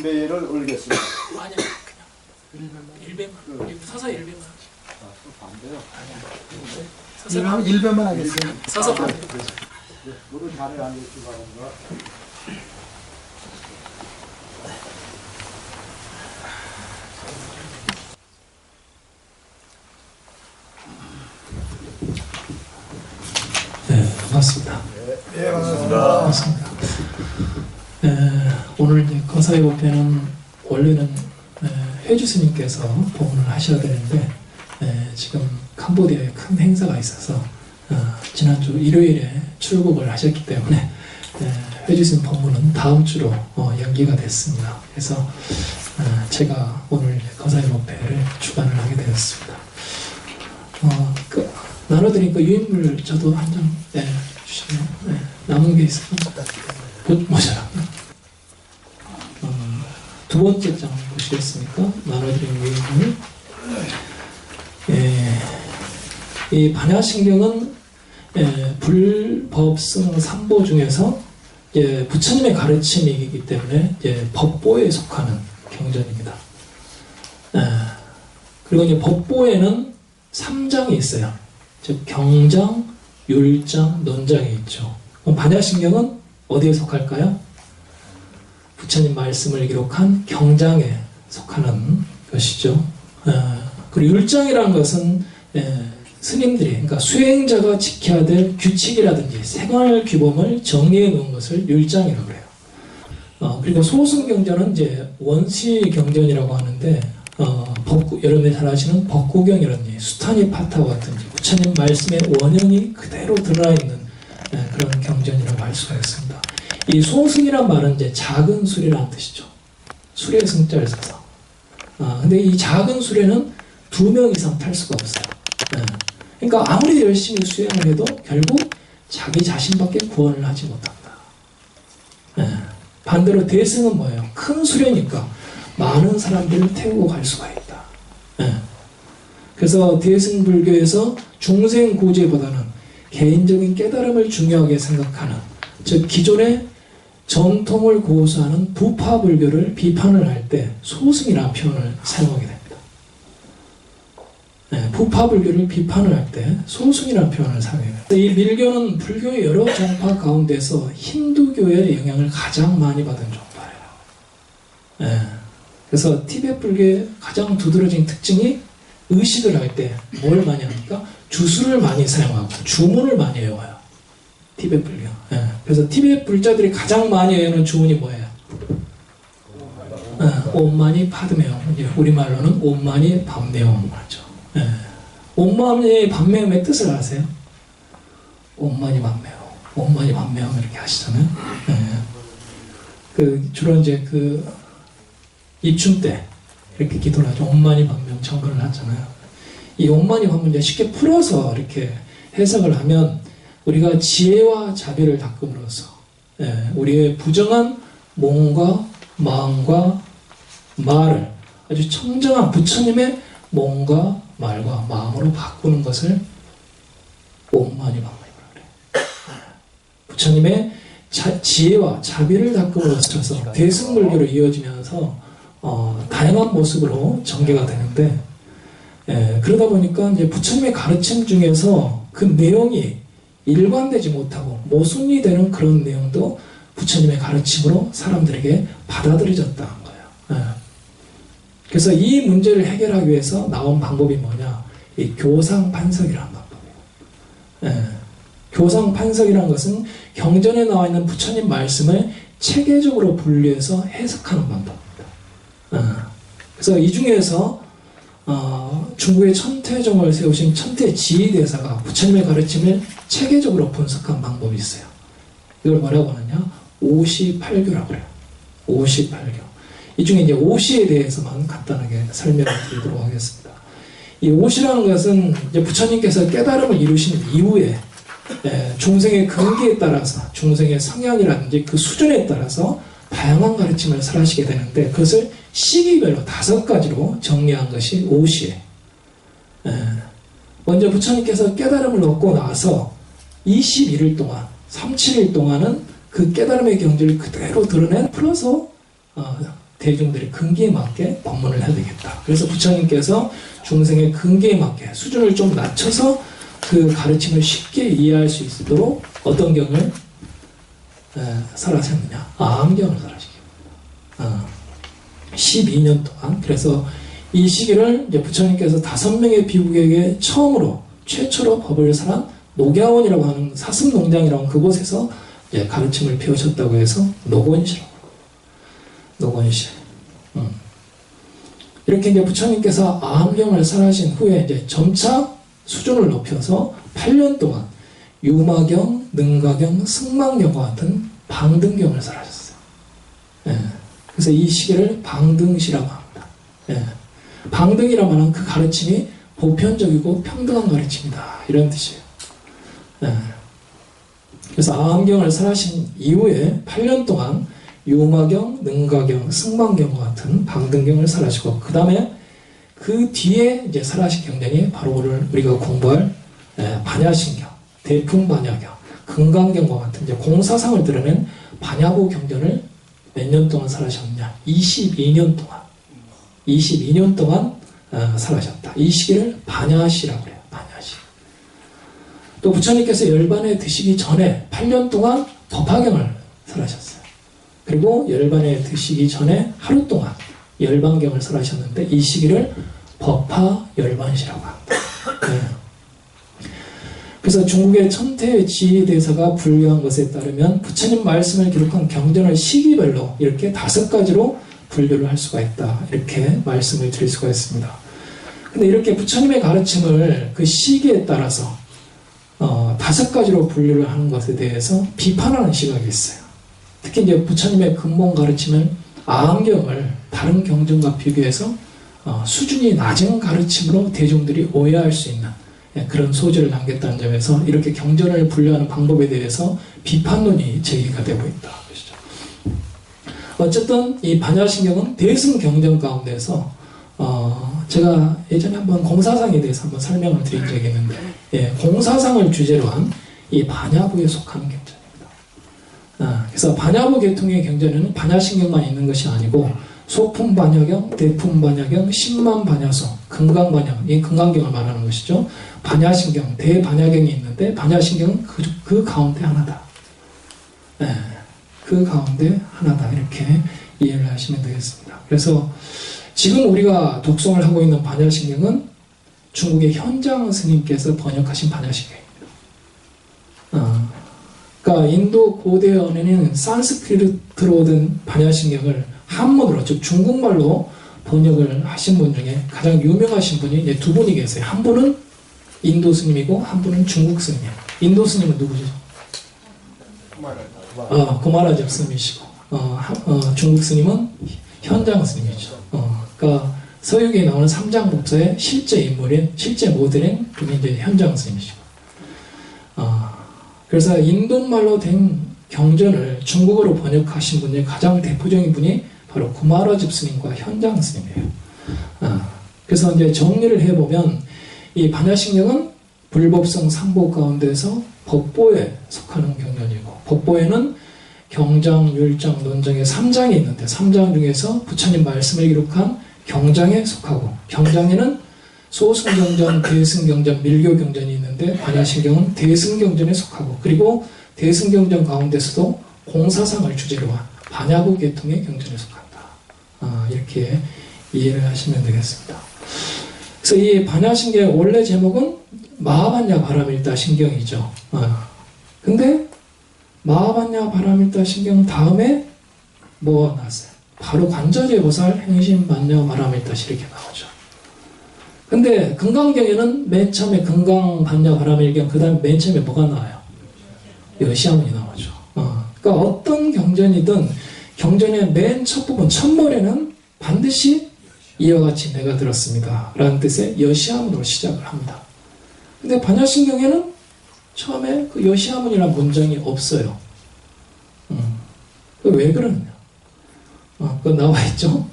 3배를 올리겠습니다. 아니야, 그냥 1배만. 서서 1배만. 또 반대요. 아니야. 서서 반. 1배만 하겠습니다. 서서 반. 네, 무릎 자리에 앉으시기 바랍니다. 네, 반갑습니다. 네, 반갑습니다. 반갑습니다. 오늘 이제 거사의 법회는 원래는 회주 스님께서 법문을 하셔야 되는데 지금 캄보디아에 큰 행사가 있어서 지난주 일요일에 출국을 하셨기 때문에 회주 스님 법문은 다음 주로 연기가 됐습니다. 그래서 제가 오늘 거사의 법회를 주관을 하게 되었습니다. 나눠드린 그 유인물 저도 한 장 주시면 남은 게 있으면 모자라고요. 두 번째 장 보시겠습니까? 나눠드린 유인물. 이 반야신경은 불법승 3보 중에서 부처님의 가르침이기 때문에 법보에 속하는 경전입니다. 그리고 이제 법보에는 3장이 있어요. 즉 경장, 율장, 논장이 있죠. 그럼 반야신경은 어디에 속할까요? 부처님 말씀을 기록한 경장에 속하는 것이죠. 그리고 율장이라는 것은 스님들이, 그러니까 수행자가 지켜야 될 규칙이라든지 생활 규범을 정리해 놓은 것을 율장이라고 그래요. 그리고 소승경전은 이제 원시 경전이라고 하는데 여러분들이 잘 아시는 법구경이라든지 수타니파타 같은지 부처님 말씀의 원형이 그대로 드러나 있는 그런 경전이라고 할 수가 있습니다. 이 소승이란 말은 이제 작은 수레라는 뜻이죠. 수레 승자를 써서. 근데 이 작은 수레는 2명 이상 탈 수가 없어요. 그러니까 아무리 열심히 수행을 해도 결국 자기 자신밖에 구원을 하지 못한다. 반대로 대승은 뭐예요? 큰 수레니까 많은 사람들을 태우고 갈 수가 있다. 그래서 대승불교에서 중생구제보다는 개인적인 깨달음을 중요하게 생각하는, 즉 기존의 전통을 고수하는 부파불교를 비판을 할 때 소승이라는 표현을 사용하게 됩니다. 부파불교를 비판을 할 때 소승이라는 표현을 사용해요. 이 밀교는 불교의 여러 종파 가운데서 힌두교의 영향을 가장 많이 받은 종파예요. 그래서 티베트 불교의 가장 두드러진 특징이 의식을 할 때 뭘 많이 합니까? 주술을 많이 사용하고 주문을 많이 외워요. 티베트 불교. 그래서 티베트 불자들이 가장 많이 외우는 주문이 뭐예요? 옴마니 파드메옴. 우리말로는 옴마니 밤메옴 하죠. 옴마니 밤메옴의 뜻을 아세요? 옴마니 밤메옴, 옴마니 밤메옴 이렇게 하시잖아요. 주로 이제 입춘 때 이렇게 기도를 하죠. 옴마니 밤메옴 청근을 하잖아요. 이 옴마니 밤메옴 이제 쉽게 풀어서 이렇게 해석을 하면 우리가 지혜와 자비를 닦음으로써 우리의 부정한 몸과 마음과 말을 아주 청정한 부처님의 몸과 말과 마음으로 바꾸는 것을 옴마니 밤메옴이라고 그래요. 부처님의 지혜와 자비를 닦음으로써 대승불교로 이어지면서 다양한 모습으로 전개가 되는데, 그러다 보니까 이제 부처님의 가르침 중에서 그 내용이 일관되지 못하고 모순이 되는 그런 내용도 부처님의 가르침으로 사람들에게 받아들여졌다는 거예요. 그래서 이 문제를 해결하기 위해서 나온 방법이 뭐냐? 이 교상판석이라는 방법이에요. 교상판석이라는 것은 경전에 나와 있는 부처님 말씀을 체계적으로 분류해서 해석하는 방법입니다. 그래서 이 중에서 중국의 천태종을 세우신 천태지휘대사가 부처님의 가르침을 체계적으로 분석한 방법이 있어요. 이걸 뭐라고 하느냐? 58교라고 그래요. 58교. 이 중에 이제 오시에 대해서만 간단하게 설명을 드리도록 하겠습니다. 이 오시라는 것은 이제 부처님께서 깨달음을 이루신 이후에 중생의 근기에 따라서, 중생의 성향이라든지 그 수준에 따라서 다양한 가르침을 설하시게 되는데, 그것을 시기별로 5가지로 정리한 것이 오시에. 먼저 부처님께서 깨달음을 얻고 나서 21일 동안, 37일 동안은 그 깨달음의 경지를 그대로 드러낸, 풀어서 대중들의 근기에 맞게 법문을 해야 되겠다. 그래서 부처님께서 중생의 근기에 맞게 수준을 좀 낮춰서 그 가르침을 쉽게 이해할 수 있도록 어떤 경을 설하셨느냐? 암경을 설하시겠습니다. 12년 동안. 그래서 이 시기를 이제 부처님께서 5명의 비국에게 최초로 법을 설한 녹야원이라고 하는 사슴농장이라고 하는 그곳에서 이제 가르침을 배우셨다고 해서 녹원시라고. 녹원시. 이렇게 이제 부처님께서 암경을 설하신 후에 이제 점차 수준을 높여서 8년 동안 유마경, 능가경, 승망경과 같은 방등경을 설하셨어요. 예. 그래서 이 시기를 방등시라고 합니다. 예. 방등이라 말하는 그 가르침이 보편적이고 평등한 가르침이다. 이런 뜻이에요. 예. 그래서 암경을 설하신 이후에 8년 동안 유마경, 능가경, 승망경과 같은 방등경을 설하시고 그 다음에 그 뒤에 이제 설하신 경전이 바로 오늘 우리가 공부할 반야신경, 대품반야경, 금강경과 같은 이제 공사상을 드러낸 반야부 경전을 몇 년 동안 설하셨느냐? 22년 동안. 22년 동안 설하셨다. 이 시기를 반야시라고 해요. 반야시. 또 부처님께서 열반에 드시기 전에 8년 동안 법화경을 설하셨어요. 그리고 열반에 드시기 전에 하루 동안 열반경을 설하셨는데 이 시기를 법화열반시라고 합니다. 네. 그래서 중국의 천태의 지혜대사가 분류한 것에 따르면 부처님 말씀을 기록한 경전을 시기별로 이렇게 5가지로 분류를 할 수가 있다. 이렇게 말씀을 드릴 수가 있습니다. 근데 이렇게 부처님의 가르침을 그 시기에 따라서 5가지로 분류를 하는 것에 대해서 비판하는 시각이 있어요. 특히 이제 부처님의 근본 가르침은 아함경을 다른 경전과 비교해서 수준이 낮은 가르침으로 대중들이 오해할 수 있는 그런 소지를 남겼다는 점에서 이렇게 경전을 분류하는 방법에 대해서 비판론이 제기가 되고 있다. 그렇죠? 어쨌든 이 반야신경은 대승경전 가운데서 제가 예전에 한번 공사상에 대해서 한번 설명을 드린 적이 있는데 공사상을 주제로 한 이 반야부에 속하는 경전입니다. 그래서 반야부 계통의 경전에는 반야신경만 있는 것이 아니고 소품반야경, 대품반야경, 신만반야소, 금강반야경, 이 금강경을 말하는 것이죠. 반야신경, 대반야경이 있는데 반야신경은 그 가운데 하나다. 그 가운데 하나다. 이렇게 이해를 하시면 되겠습니다. 그래서 지금 우리가 독송을 하고 있는 반야신경은 중국의 현장 스님께서 번역하신 반야신경입니다. 그러니까 인도 고대 언어는 산스크리트로 된 반야신경을 한문으로 즉 중국말로 번역을 하신 분 중에 가장 유명하신 분이 이제 2분이 계세요. 한 분은 인도 스님이고 한 분은 중국 스님이에요. 인도 스님은 누구죠? 구마라잡 스님이시고 중국 스님은 현장 스님이죠. 그러니까 서유기에 나오는 삼장법사의 실제 인물인 실제 모델인 그게 이제 현장 스님이시고 그래서 인도말로 된 경전을 중국어로 번역하신 분 중에 가장 대표적인 분이 바로 구마라집 스님과 현장 스님이에요. 그래서 이제 정리를 해보면 이 반야신경은 불법성 3보 가운데서 법보에 속하는 경전이고 법보에는 경장, 율장, 논장의 3장이 있는데 3장 중에서 부처님 말씀을 기록한 경장에 속하고 경장에는 소승경전, 대승경전, 밀교경전이 있는데 반야신경은 대승경전에 속하고 그리고 대승경전 가운데서도 공사상을 주제로 한 반야부 계통의 경전에 속한다. 이렇게 이해를 하시면 되겠습니다. 그래서 이 반야신경의 원래 제목은 마하반야 바라밀다 신경이죠. 근데 마하반야 바라밀다 신경 다음에 뭐가 나왔어요? 바로 관자재보살 행심반야 바라밀다시 이렇게 나오죠. 근데 금강경에는 맨 처음에 금강반야 바라밀경 그 다음에 맨 처음에 뭐가 나와요? 여시아문이 나오죠. 그러니까 어떤 경전이든 경전의 맨 첫 부분 첫머리는 반드시 이와 같이 내가 들었습니다 라는 뜻의 여시아문으로 시작을 합니다. 근데 반야신경에는 처음에 그 여시아문이라는 문장이 없어요. 왜 그러냐? 그거 나와있죠?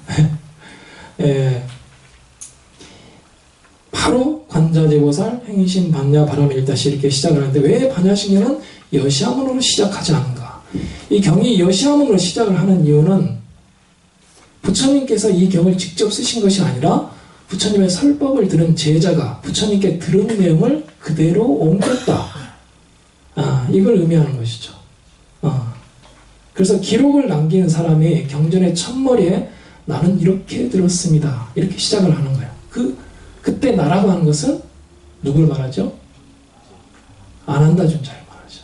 바로 관자재보살 행심 반야 바라밀다시 이렇게 시작을 하는데 왜 반야신경은 여시아문으로 시작하지 않은가? 이 경이 여시아문으로 시작을 하는 이유는 부처님께서 이 경을 직접 쓰신 것이 아니라 부처님의 설법을 들은 제자가 부처님께 들은 내용을 그대로 옮겼다. 이걸 의미하는 것이죠. 그래서 기록을 남기는 사람이 경전의 첫머리에 나는 이렇게 들었습니다. 이렇게 시작을 하는 거예요. 그때 나라고 하는 것은 누굴 말하죠? 아난다 존자를 말하죠.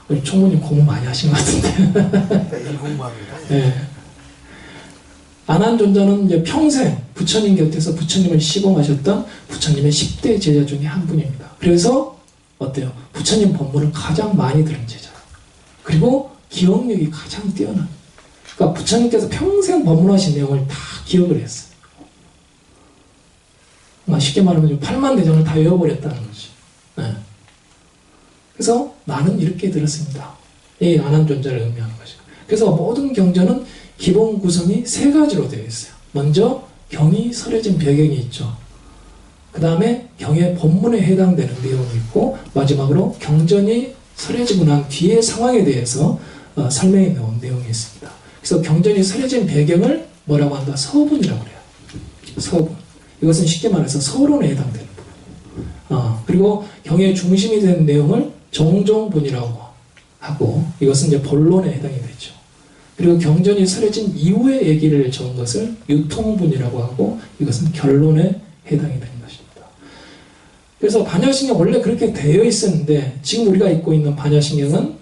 우리 총무님 공부 많이 하신 것 같은데. 일공부합니다. 네. 아난존자는 이제 평생 부처님 곁에서 부처님을 시봉하셨던 부처님의 10대 제자 중에 한 분입니다. 그래서 어때요? 부처님 법문을 가장 많이 들은 제자예요. 그리고 기억력이 가장 뛰어난. 그러니까 부처님께서 평생 법문하신 내용을 다 기억을 했어요. 쉽게 말하면 8만 대장을 다 외워버렸다는 거죠. 네. 그래서 나는 이렇게 들었습니다. 이 아난존자를 의미하는 거죠. 그래서 모든 경전은 기본 구성이 세 가지로 되어 있어요. 먼저 경이 설해진 배경이 있죠. 그 다음에 경의 본문에 해당되는 내용이 있고 마지막으로 경전이 설해지고 난 뒤의 상황에 대해서 설명해 놓은 내용이 있습니다. 그래서 경전이 설해진 배경을 뭐라고 한다? 서분이라고 그래요. 서분. 이것은 쉽게 말해서 서론에 해당되는 부분. 그리고 경의 중심이 되는 내용을 정종분이라고 하고 이것은 이제 본론에 해당이 되죠. 그리고 경전이 설해진 이후의 얘기를 적은 것을 유통분이라고 하고 이것은 결론에 해당이 되는 것입니다. 그래서 반야신경 원래 그렇게 되어 있었는데 지금 우리가 읽고 있는 반야신경은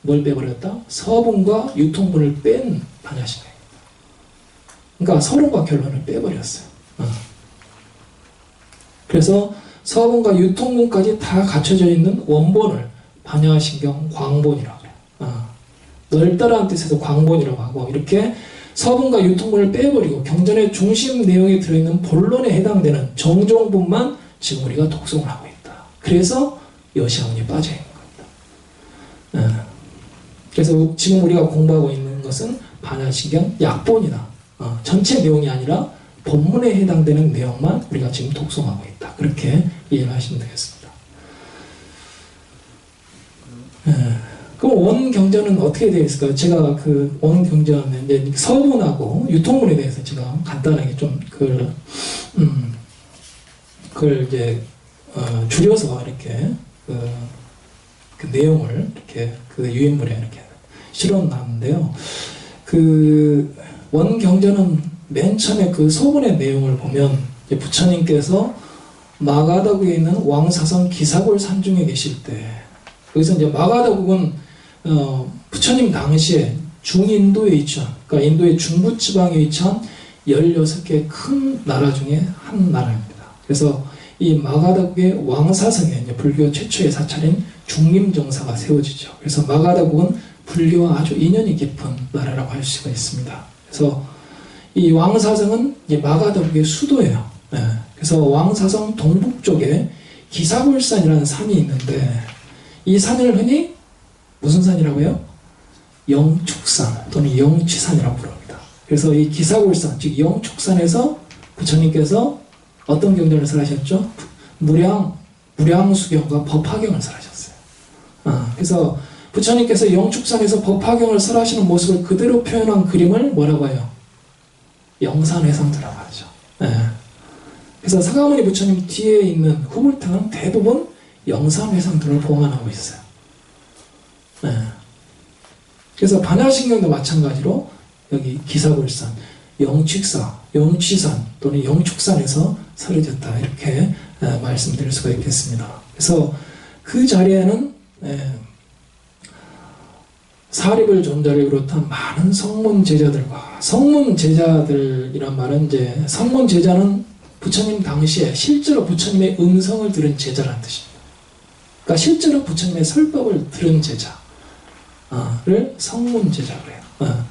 뭘 빼버렸다? 서분과 유통분을 뺀 반야신경입니다. 그러니까 서론과 결론을 빼버렸어요. 그래서 서분과 유통분까지 다 갖춰져 있는 원본을 반야신경 광본이라고 해요. 넓다라는 뜻에서 광본이라고 하고 이렇게 서분과 유통분을 빼버리고 경전의 중심 내용에 들어있는 본론에 해당되는 정종분만 지금 우리가 독송을 하고 있다. 그래서 여시아문이 빠져있는 겁니다. 그래서 지금 우리가 공부하고 있는 것은 반야신경 약본이다. 전체 내용이 아니라 본문에 해당되는 내용만 우리가 지금 독송하고 있다. 그렇게 이해를 하시면 되겠습니다. 그럼 원경전은 어떻게 되어 있을까요? 제가 그 원경전은 이제 서분하고 유통분에 대해서 제가 간단하게 좀 그걸 이제 줄여서 이렇게 그 내용을 이렇게 그 유인물에 이렇게 실어놨는데요. 그 원경전은 맨 처음에 그 서분의 내용을 보면 부처님께서 마가다국에 있는 왕사성 기사골 산중에 계실 때 여기서 이제 마가다국은 부처님 당시에 중인도에 위치한 그러니까 인도의 중부지방에 위치한 16개의 큰 나라 중에 한 나라입니다. 그래서 이 마가다국의 왕사성에 이제 불교 최초의 사찰인 중림정사가 세워지죠. 그래서 마가다국은 불교와 아주 인연이 깊은 나라라고 할 수가 있습니다. 그래서 이 왕사성은 이제 마가다국의 수도예요. 그래서 왕사성 동북쪽에 기사골산이라는 산이 있는데 이 산을 흔히 무슨 산이라고요? 영축산 또는 영취산이라고 부릅니다. 그래서 이 기사골산 즉 영축산에서 부처님께서 어떤 경전을 설하셨죠? 무량수경과 법화경을 설하셨어요. 그래서 부처님께서 영축산에서 법화경을 설하시는 모습을 그대로 표현한 그림을 뭐라고 해요? 영산회상도라고 하죠. 그래서 사가모니 부처님 뒤에 있는 후불탕은 대부분 영산회상도를 봉안하고 있어요. 그래서 반야신경도 마찬가지로 여기 기사골산, 영취사, 영취산 또는 영축산에서 설해졌다 이렇게 말씀드릴 수가 있겠습니다. 그래서 그 자리에는 사리불 존자를 비롯한 많은 성문 제자들과 성문 제자들이란 말은 이제 성문 제자는 부처님 당시에 실제로 부처님의 음성을 들은 제자라는 뜻입니다. 그러니까 실제로 부처님의 설법을 들은 제자를 성문 제자라고 해요.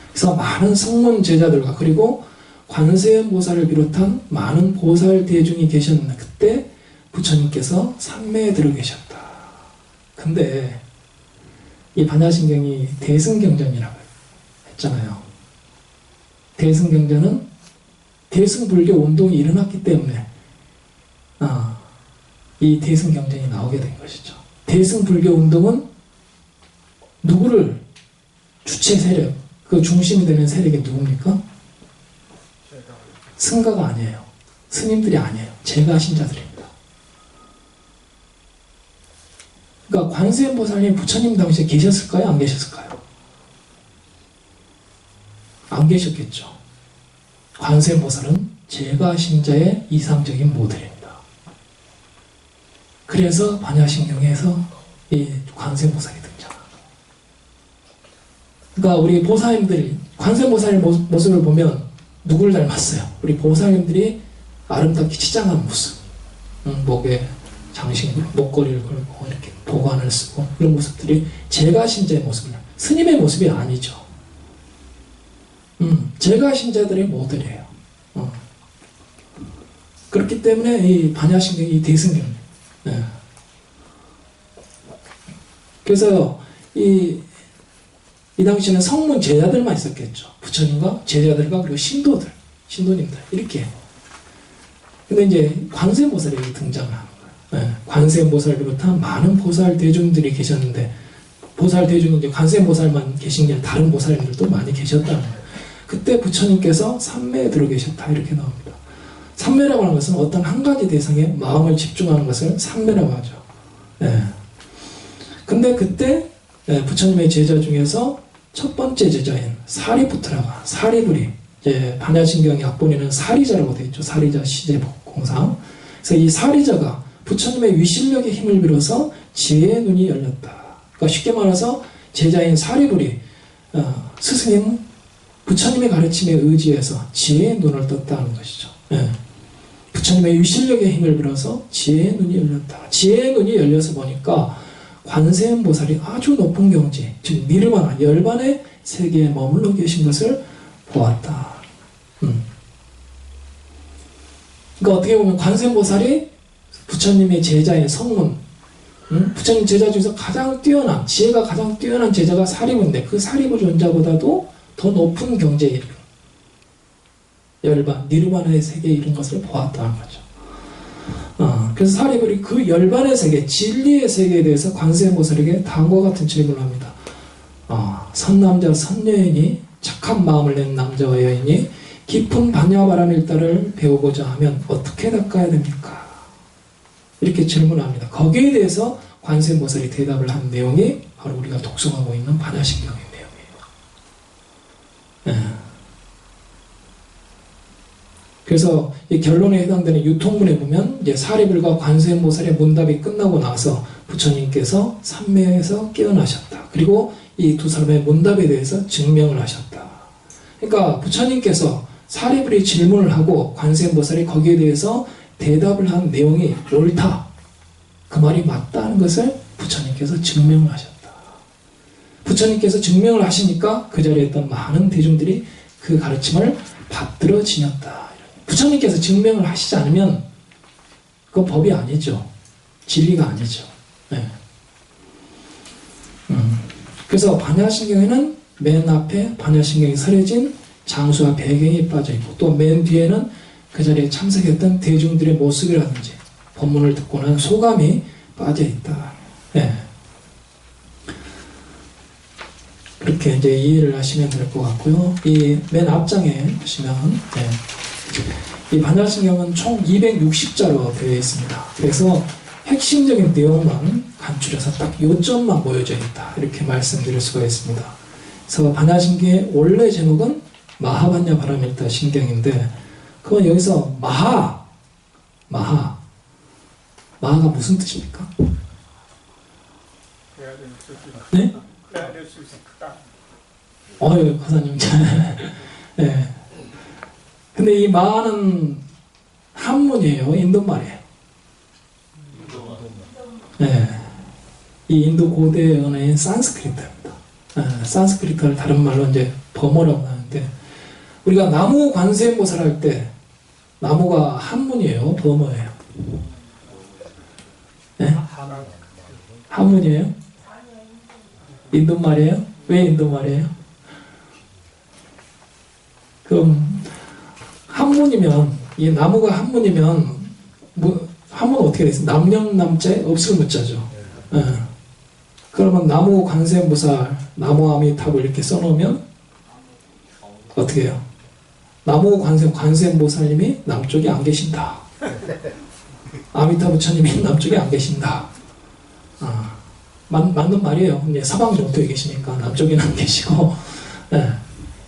그래서 많은 성문 제자들과 그리고 관세음 보살을 비롯한 많은 보살 대중이 계셨는데 그때 부처님께서 산매에 들어 계셨다. 근데 이 반야신경이 대승경전이라고 했잖아요. 대승경전은 대승불교 운동이 일어났기 때문에 이 대승경전이 나오게 된 것이죠. 대승불교 운동은 누구를 주체 세력, 그 중심이 되는 세력이 누굽니까? 승가가 아니에요. 스님들이 아니에요. 제가 신자들입니다. 그러니까 관세음보살님 부처님 당시에 계셨을까요? 안 계셨을까요? 안 계셨겠죠. 관세음보살은 제가 신자의 이상적인 모델입니다. 그래서 반야신경에서 이 관세음보살이 등장합니다. 그러니까 우리 보살님들이 관세음보살의 모습을 보면 누구를 닮았어요? 우리 보살님들이 아름답게 치장한 모습, 목에 장식, 목걸이를 걸고 이렇게 도관을 쓰고 이런 모습들이 제가 신자의 모습을, 스님의 모습이 아니죠. 제가 신자들의 모델이에요. 그렇기 때문에 이 반야신경, 이 대승경, 네. 그래서 이 당시에는 성문 제자들만 있었겠죠. 부처님과 제자들과 그리고 신도님들 이렇게. 근데 이제 관세음보살이 등장을 하는 거예요. 네. 관세음보살 비롯한 많은 보살 대중들이 계셨는데, 보살 대중이 이제 관세음보살만 계신 게 아니라 다른 보살님들도 많이 계셨다는 거예요. 그때 부처님께서 삼매에 들어 계셨다 이렇게 나옵니다. 삼매라고 하는 것은 어떤 한 가지 대상에 마음을 집중하는 것을 삼매라고 하죠. 예. 근데 그때 부처님의 제자 중에서 첫 번째 제자인 사리부트라가, 사리불이, 반야신경의 악본에는 사리자라고 되어 있죠. 사리자 시제공상. 그래서 이 사리자가 부처님의 위실력의 힘을 빌어서 지혜의 눈이 열렸다. 그러니까 쉽게 말해서 제자인 사리불이 스승님 부처님의 가르침에 의지해서 지혜의 눈을 떴다는 것이죠. 예. 부처님의 위실력의 힘을 빌어서 지혜의 눈이 열렸다. 지혜의 눈이 열려서 보니까 관세음보살이 아주 높은 경지, 즉 니르바나, 열반의 세계에 머물러 계신 것을 보았다. 그러니까 어떻게 보면 관세음보살이 부처님의 제자의 성문, 부처님 제자 중에서 가장 뛰어난, 지혜가 가장 뛰어난 제자가 사리부인데 그 사리부 존자보다도 더 높은 경지에 이른 열반, 니르바나의 세계에 이른 것을 보았다는 거죠. 그래서 사리불이 그 열반의 세계, 진리의 세계에 대해서 관세음보살에게 다음과 같은 질문을 합니다. 선남자, 선여인이, 착한 마음을 낸 남자와 여인이 깊은 반야바라밀다를 배우고자 하면 어떻게 닦아야 됩니까? 이렇게 질문합니다. 거기에 대해서 관세음보살이 대답을 한 내용이 바로 우리가 독송하고 있는 반야신경의 내용이에요. 그래서 이 결론에 해당되는 유통문에 보면 이제 사리불과 관세음보살의 문답이 끝나고 나서 부처님께서 삼매에서 깨어나셨다. 그리고 이 두 사람의 문답에 대해서 증명을 하셨다. 그러니까 부처님께서 사리불이 질문을 하고 관세음보살이 거기에 대해서 대답을 한 내용이 옳다. 그 말이 맞다는 것을 부처님께서 증명을 하셨다. 부처님께서 증명을 하시니까 그 자리에 있던 많은 대중들이 그 가르침을 받들어 지녔다. 부처님께서 증명을 하시지 않으면 그건 법이 아니죠. 진리가 아니죠. 네. 그래서 반야신경에는 맨 앞에 반야신경이 설해진 장수와 배경이 빠져있고 또 맨 뒤에는 그 자리에 참석했던 대중들의 모습이라든지 법문을 듣고 난 소감이 빠져있다. 네. 그렇게 이제 이해를 하시면 될 것 같고요. 이 맨 앞장에 보시면 이 반야신경은 총 260자로 되어 있습니다. 그래서 핵심적인 내용만 간추려서 딱 요점만 모여져 있다. 이렇게 말씀드릴 수가 있습니다. 그래서 반야신경의 원래 제목은 마하반야 바라밀다 신경인데 그건 여기서 마하가 무슨 뜻입니까? 네? 어휴, 과사님. 네. 근데 이 마하는 한문이에요. 인도말이에요. 네. 이 인도 고대 언어인 산스크리트입니다. 산스크리트를 다른 말로 이제 버머라고 하는데 우리가 나무 관세음보살 할 때 나무가 한문이에요. 버머예요. 네? 한문이에요? 인도말이에요? 왜 인도말이에요? 그럼 한문이면 이 나무가 한문이면 한문은 어떻게 되어 있어요? 남념남자에 없을 문자죠. 그러면 나무 관세음보살, 나무 아미타불 이렇게 써놓으면 어떻게 해요? 나무 관세음보살님이 남쪽에 안 계신다. 아미타 부처님이 남쪽에 안 계신다. 맞는 말이에요. 이제 서방 영토에 계시니까 남쪽에는 안 계시고, 예.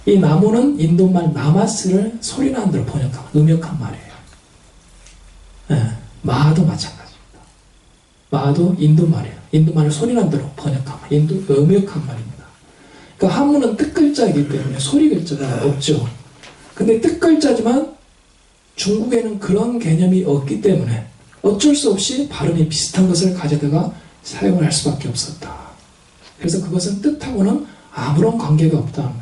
이 나무는 인도말 나마스를 소리나는 대로 번역한 음역한 말이에요. 예. 마도 마찬가지입니다. 마도 인도말이에요. 인도말을 소리나는 대로 번역한 말, 음역한 말입니다. 그러니까 한문은 뜻글자이기 때문에 소리 글자가 없죠. 근데 뜻글자지만 중국에는 그런 개념이 없기 때문에 어쩔 수 없이 발음이 비슷한 것을 가져다가 사용을 할 수밖에 없었다. 그래서 그것은 뜻하고는 아무런 관계가 없다.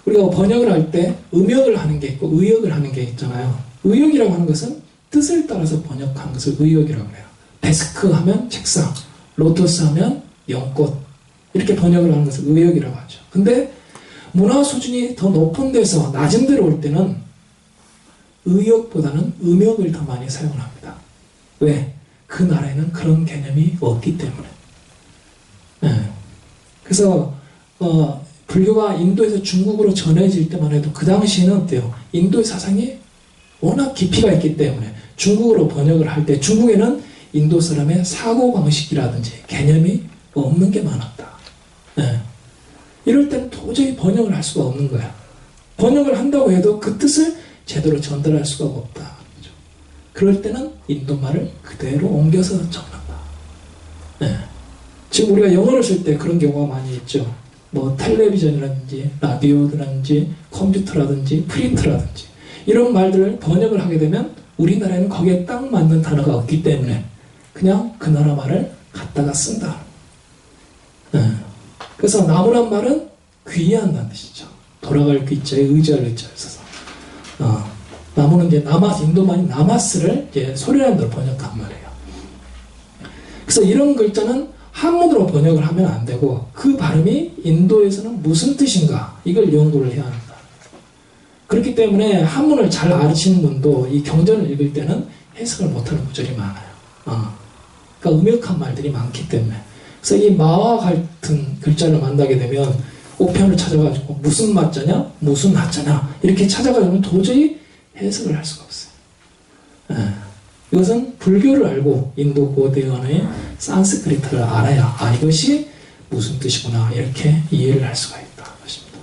우리가 번역을 할 때 음역을 하는 게 있고 의역을 하는 게 있잖아요. 의역이라고 하는 것은 뜻을 따라서 번역하는 것을 의역이라고 해요. 데스크 하면 책상, 로터스 하면 연꽃, 이렇게 번역을 하는 것을 의역이라고 하죠. 근데 문화 수준이 더 높은 데서 낮은 데로 올 때는 의역보다는 음역을 더 많이 사용을 합니다. 왜? 그 나라에는 그런 개념이 없기 때문에. 네. 그래서 불교가 인도에서 중국으로 전해질 때만 해도 그 당시에는 어때요? 인도의 사상이 워낙 깊이가 있기 때문에 중국어로 번역을 할 때 중국에는 인도 사람의 사고방식이라든지 개념이 없는 게 많았다. 네. 이럴 때는 도저히 번역을 할 수가 없는 거야. 번역을 한다고 해도 그 뜻을 제대로 전달할 수가 없다. 그렇죠? 그럴 때는 인도말을 그대로 옮겨서 적는다. 네. 지금 우리가 영어를 쓸 때 그런 경우가 많이 있죠. 뭐 텔레비전이라든지 라디오라든지 컴퓨터라든지 프린트라든지 이런 말들을 번역을 하게 되면 우리나라에는 거기에 딱 맞는 단어가 없기 때문에 그냥 그 나라 말을 갖다가 쓴다. 네. 그래서 나무란 말은 귀의한다는 뜻이죠. 돌아갈 귀자에 의지할 의자를 써서 나무는 이제 인도만이 나마스를 이제 소리라는 대로 번역한 말이에요. 그래서 이런 글자는 한문으로 번역을 하면 안 되고 그 발음이 인도에서는 무슨 뜻인가 이걸 연구를 해야 합니다. 그렇기 때문에 한문을 잘 아시는 분도 이 경전을 읽을 때는 해석을 못하는 구절이 많아요. 그러니까 음역한 말들이 많기 때문에. 그래서 이 마와 같은 글자를 만나게 되면 오편을 찾아가지고 무슨 마자냐 무슨 하자냐 이렇게 찾아가지고 도저히 해석을 할 수가 없어요. 이것은 불교를 알고 인도 고대 언어의 산스크리트를 알아야 이것이 무슨 뜻이구나 이렇게 이해를 할 수가 있다 것입니다.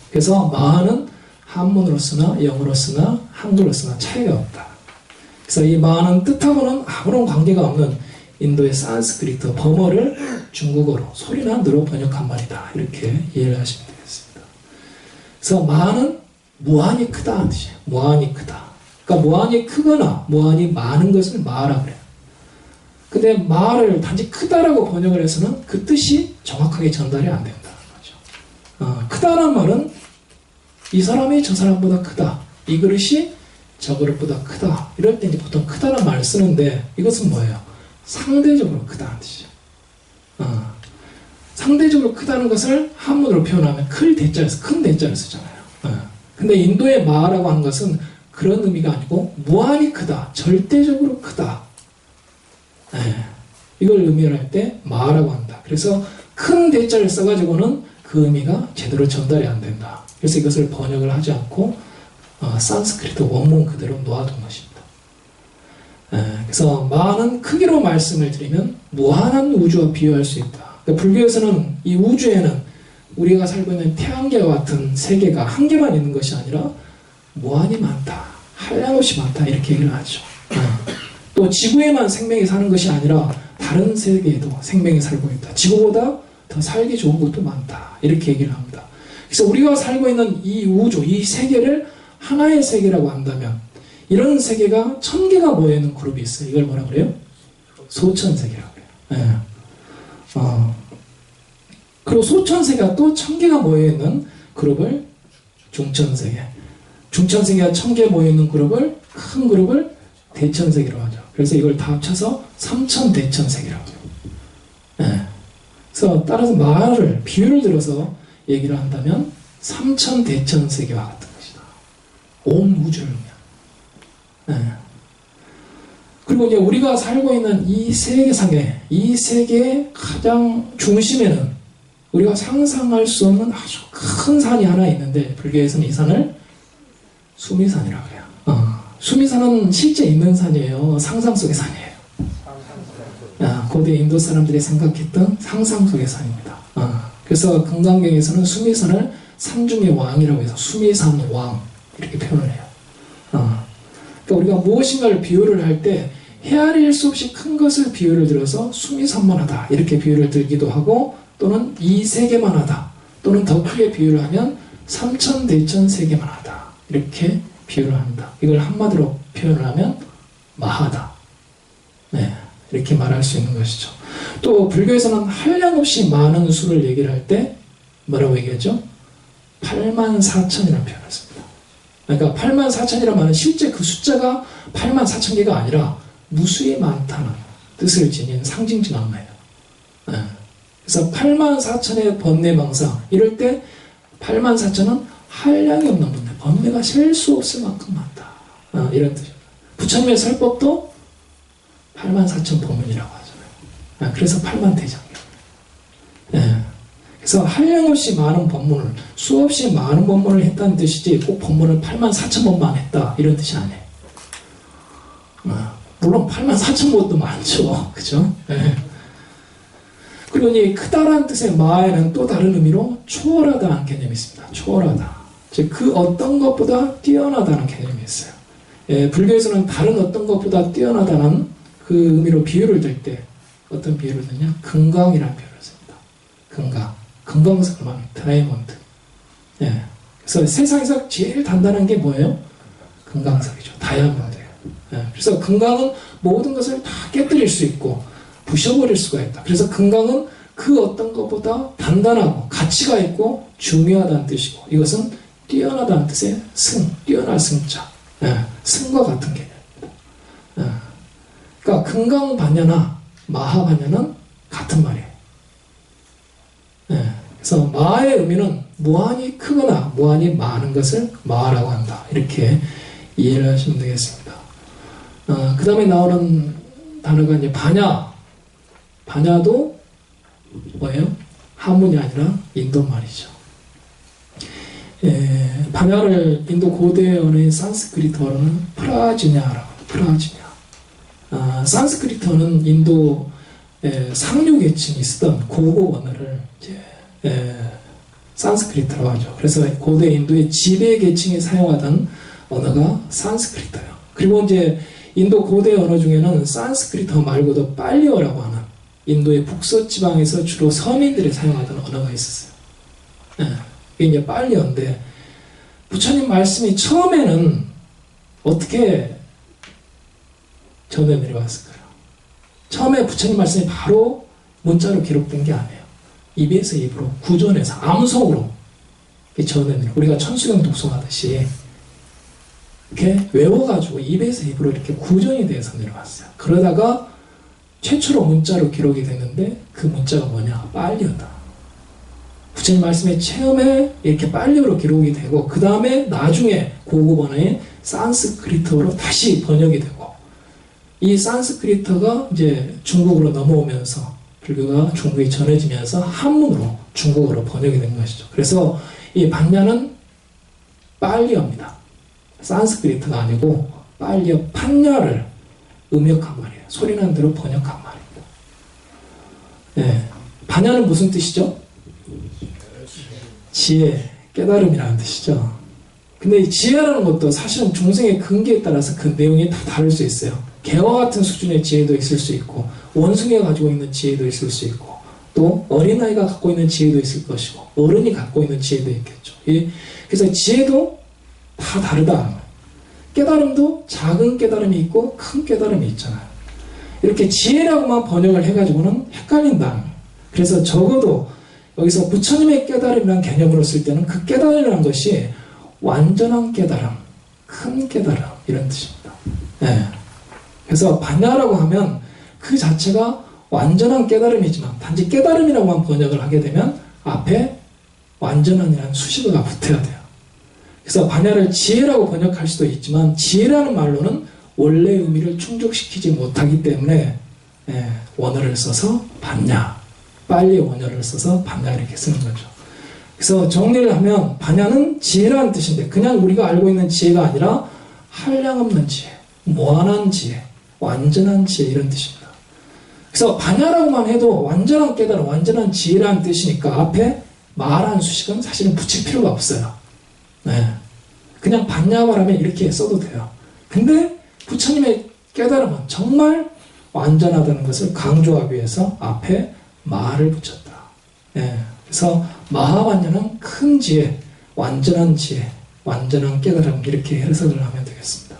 그래서 마는 한문으로 쓰나 영어로 쓰나 한글로 쓰나 차이가 없다. 그래서 이 마는 뜻하고는 아무런 관계가 없는 인도의 산스크리트 범어를 중국어로 소리난 대로 번역한 말이다. 이렇게 이해를 하시면 되겠습니다. 그래서 마는 무한히 크다는 뜻이에요. 무한히 크다. 그러니까 무한히 크거나 무한히 많은 것을 마라고 그래요. 근데 마를 단지 크다라고 번역을 해서는 그 뜻이 정확하게 전달이 안 된다는 거죠. 크다는 말은 이 사람이 저 사람보다 크다. 이 그릇이 저 그릇보다 크다. 이럴 때 이제 보통 크다는 말을 쓰는데 이것은 뭐예요? 상대적으로 크다는 뜻이죠. 상대적으로 크다는 것을 한문으로 표현하면 큰 대자를 쓰잖아요. 근데 인도의 마라고 하는 것은 그런 의미가 아니고 무한히 크다, 절대적으로 크다. 이걸 의미할 때 마라고 한다. 그래서 큰 대자를 써가지고는 그 의미가 제대로 전달이 안 된다. 그래서 이것을 번역을 하지 않고 산스크리트 원문 그대로 놓아둔 것입니다. 그래서 마는 크기로 말씀을 드리면 무한한 우주와 비유할 수 있다. 그러니까 불교에서는 이 우주에는 우리가 살고 있는 태양계와 같은 세계가 한 개만 있는 것이 아니라 무한히 많다, 한량없이 많다 이렇게 얘기를 하죠. 또 지구에만 생명이 사는 것이 아니라 다른 세계에도 생명이 살고 있다. 지구보다 더 살기 좋은 곳도 많다 이렇게 얘기를 합니다. 그래서 우리가 살고 있는 이 우주, 이 세계를 하나의 세계라고 한다면 이런 세계가 1000개가 모여있는 그룹이 있어요. 이걸 뭐라고 그래요? 소천세계라고 그래요. 그리고 소천세계가 또 1000개가 모여있는 그룹을 중천세계, 중천세계가 1000개 모여있는 그룹을 큰 그룹을 대천세계라고 하죠. 그래서 이걸 다 합쳐서 삼천대천세계라고 해요. 그래서 따라서 말을 비유를 들어서 얘기를 한다면 삼천대천세계와 같은 것이다. 온 우주를 의미합니다. 그리고 이제 우리가 살고 있는 이 세계상에 이 세계의 가장 중심에는 우리가 상상할 수 없는 아주 큰 산이 하나 있는데 불교에서는 이 산을 수미산이라고 해요. 수미산은 실제 있는 산이에요. 상상 속의 산이에요. 고대 인도 사람들이 생각했던 상상 속의 산입니다. 그래서 금강경에서는 수미산을 산중의 왕이라고 해서 수미산 왕 이렇게 표현을 해요. 그러니까 우리가 무엇인가를 비유를 할 때 헤아릴 수 없이 큰 것을 비유를 들어서 수미산만하다 이렇게 비유를 들기도 하고, 또는 이 세계만하다, 또는 더 크게 비유를 하면 삼천대천세계만하다 이렇게 비유를 합니다. 이걸 한마디로 표현을 하면 마하다, 네, 이렇게 말할 수 있는 것이죠. 또 불교에서는 한량없이 많은 수를 얘기를 할 때 뭐라고 얘기하죠? 84,000이라는 표현을 씁니다. 그러니까 84,000이라는 말은 실제 그 숫자가 84,000개가 아니라 무수히 많다는 뜻을 지닌 상징적 언어예요. 네. 그래서 84,000의 번뇌망상, 이럴 때 84,000은 한량이 없는 번뇌, 번뇌가 셀 수 없을 만큼 많다, 이런 뜻이에요. 부처님의 설법도 84,000 법문이라고 하잖아요. 그래서 8만대장경. 네. 그래서 한량없이 많은 법문을, 수없이 많은 법문을 했다는 뜻이지 꼭 법문을 84,000번만 했다 이런 뜻이 아니에요. 물론 84,000번도 많죠, 그죠? 네. 그리고 이 크다라는 뜻의 마에는 또 다른 의미로 초월하다는 개념이 있습니다. 초월하다, 즉 그 어떤 것보다 뛰어나다는 개념이 있어요. 불교에서는 다른 어떤 것보다 뛰어나다는 그 의미로 비유를 들 때 어떤 비유를 드냐? 금강이라는 비유를 씁니다. 금강, 금강석을 말합니다. 다이아몬드. 예. 그래서 세상에서 제일 단단한 게 뭐예요? 금강석이죠. 다이아몬드예요. 예. 그래서 금강은 모든 것을 다 깨뜨릴 수 있고 부셔버릴 수가 있다. 그래서 금강은 그 어떤 것보다 단단하고 가치가 있고 중요하다는 뜻이고, 이것은 뛰어나다는 뜻의 승, 뛰어날 승자, 예. 승과 같은 개념입니다. 예. 그러니까 금강반야나 마하반야는 같은 말이에요. 예. 그래서 마의 의미는 무한히 크거나 무한히 많은 것을 마라고 한다, 이렇게 이해를 하시면 되겠습니다. 그 다음에 나오는 단어가 이제 반야. 반야도 뭐예요? 한문이 아니라 인도 말이죠. 반야를 인도 고대 언어인 산스크리트어로는 프라지냐라고, 프라지냐. 산스크리트어는 인도 상류 계층이 쓰던 고급 언어를 이제 산스크리트라고 하죠. 그래서 고대 인도의 지배 계층이 사용하던 언어가 산스크리트예요. 그리고 이제 인도 고대 언어 중에는 산스크리트어 말고도 빨리어라고 하는 인도의 북서지방에서 주로 서민들이 사용하던 언어가 있었어요. 이게 이제 빨리어인데, 부처님 말씀이 처음에는 어떻게 전해 내려왔을까요? 처음에 부처님 말씀이 바로 문자로 기록된 게 아니에요. 입에서 입으로, 구전에서 암송으로 전해 내려. 우리가 천수경 독송하듯이 이렇게 외워가지고 입에서 입으로 이렇게 구전이 돼서 내려왔어요. 그러다가 최초로 문자로 기록이 됐는데 그 문자가 뭐냐? 빨리어다. 부처님 말씀에 처음에 이렇게 빨리어로 기록이 되고, 그 다음에 나중에 고급 언어인 산스크리트어로 다시 번역이 되고, 이 산스크리트어가 이제 중국으로 넘어오면서 불교가 중국에 전해지면서 한문으로 중국어로 번역이 된 것이죠. 그래서 이 반야는 빨리어입니다. 산스크리트가 아니고 빨리어, 판야를 음역한 말이에요. 소리나는 대로 번역한 말입니다. 네. 반야는 무슨 뜻이죠? 지혜, 깨달음이라는 뜻이죠. 근데 이 지혜라는 것도 사실은 중생의 근기에 따라서 그 내용이 다 다를 수 있어요. 개와 같은 수준의 지혜도 있을 수 있고, 원숭이가 가지고 있는 지혜도 있을 수 있고, 또 어린아이가 갖고 있는 지혜도 있을 것이고, 어른이 갖고 있는 지혜도 있겠죠. 그래서 지혜도 다 다르다. 깨달음도 작은 깨달음이 있고 큰 깨달음이 있잖아요. 이렇게 지혜라고만 번역을 해가지고는 헷갈린다. 그래서 적어도 여기서 부처님의 깨달음이라는 개념으로 쓸 때는 그 깨달음이라는 것이 완전한 깨달음, 큰 깨달음, 이런 뜻입니다. 네. 그래서 반야라고 하면 그 자체가 완전한 깨달음이지만, 단지 깨달음이라고만 번역을 하게 되면 앞에 완전한이라는 수식어가 붙어야 돼요. 그래서 반야를 지혜라고 번역할 수도 있지만, 지혜라는 말로는 원래 의미를 충족시키지 못하기 때문에 원어를 써서 반야, 빨리 원어를 써서 반야 이렇게 쓰는 거죠. 그래서 정리를 하면 반야는 지혜라는 뜻인데 그냥 우리가 알고 있는 지혜가 아니라 한량없는 지혜, 무한한 지혜, 완전한 지혜 이런 뜻입니다. 그래서 반야라고만 해도 완전한 깨달음, 완전한 지혜라는 뜻이니까 앞에 마라는 수식은 사실은 붙일 필요가 없어요. 네. 그냥 반야만 하면 이렇게 써도 돼요. 근데 부처님의 깨달음은 정말 완전하다는 것을 강조하기 위해서 앞에 마를 붙였다. 네. 그래서 마하반야는 큰 지혜, 완전한 지혜, 완전한 깨달음 이렇게 해석을 하면 되겠습니다.